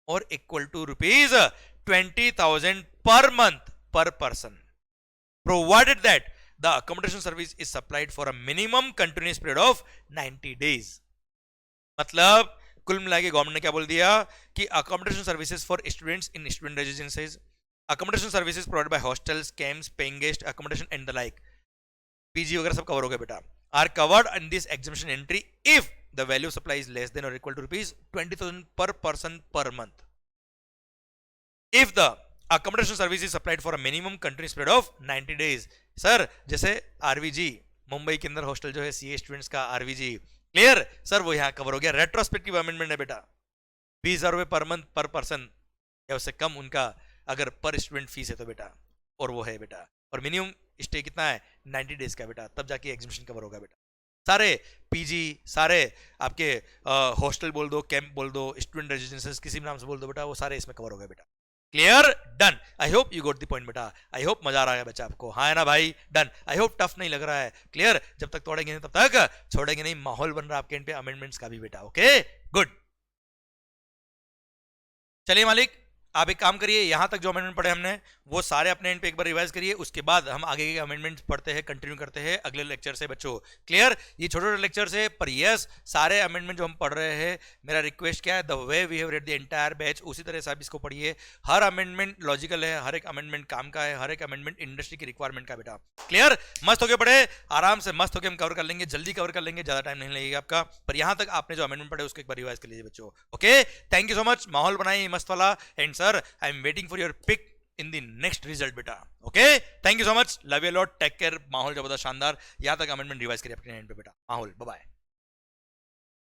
or equal to ₹20,000 per month पर person, provided that the accommodation service is supplied for a minimum continuous period of 90 days। मतलब कुल मिला के government ने क्या बोल दिया कि accommodation services for students in student residences, accommodation services provided by hostels, camps, paying guest accommodation and the like, PG वगैरह सब कवर हो गया बेटा, are covered in this exemption entry if the value of supply is less than or equal to ₹20,000 per person per month. If the accommodation service is supplied for a minimum continuous period of 90 days। Sir जैसे आरवीजी मुंबई के अंदर hostel जो है CA students का आरवीजी, clear sir, वो यहां cover हो गया। रेट्रोस्पेक्टिव अमेंडमेंट है बेटा। 20,000 रुपए पर मंथ पर पर्सन या उससे कम उनका अगर पर स्टूडेंट फीस है तो बेटा, और वो है बेटा। और मिनिमम स्टे कितना है? 90 डेज का बेटा, तब जाके एग्जिबिशन कवर होगा बेटा। सारे पीजी, सारे आपके हॉस्टल बोल दो, कैंप बोल दो, स्टूडेंट रेजिडेंसेस किसी भी नाम से बोल दो बेटा, वो सारे इसमें कवर हो गए बेटा। Clear, done. I hope you got the point बेटा। आई होप मजा आ रहा है बच्चा आपको, हाँ है ना भाई? डन। आई होप टफ नहीं लग रहा है। क्लियर, जब तक तोड़ेंगे नहीं तब तक छोड़ेंगे नहीं। माहौल बन रहा है आपके इन पे अमेंडमेंट्स का भी बेटा। Okay good. चलिए मालिक, आप एक काम करिए, यहां तक जो अमेंडमेंट पढ़े हमने वो सारे अपने एंड पे एक बार रिवाइज करिए, उसके बाद हम आगे के अमेंडमेंट्स पढ़ते हैं, कंटिन्यू करते हैं अगले लेक्चर से बच्चों। क्लियर, ये छोटे छोटे लेक्चर से, पर यस सारे अमेंडमेंट जो हम पढ़ रहे हैं, मेरा रिक्वेस्ट क्या है, the way we have read the entire batch उसी तरह से आप इसको पढ़िए। हर अमेंडमेंट लॉजिकल है, हर एक अमेंडमेंट काम का है, हर एक अमेंडमेंट इंडस्ट्री की रिक्वायरमेंट का बेटा। क्लियर, मस्त होके पढ़े, आराम से मस्त होके हम कवर कर लेंगे, जल्दी कवर कर लेंगे, ज्यादा टाइम नहीं लगेगा आपका। पर यहां तक आपने जो अमेंडमेंट पढ़े उसको एक बार रिवाइज कर लीजिए बच्चों। Okay, thank you so much. माहौल बनाइए मस्त वाला, and sir I am waiting for your pick in the next result बेटा। Okay, thank you so much, love you lot, take care. माहौल जबरदस्त शानदार। यहां तक अमेंडमेंट रिवाइज करिए अपने एंड पे बेटा। माहौल, बाय बाय।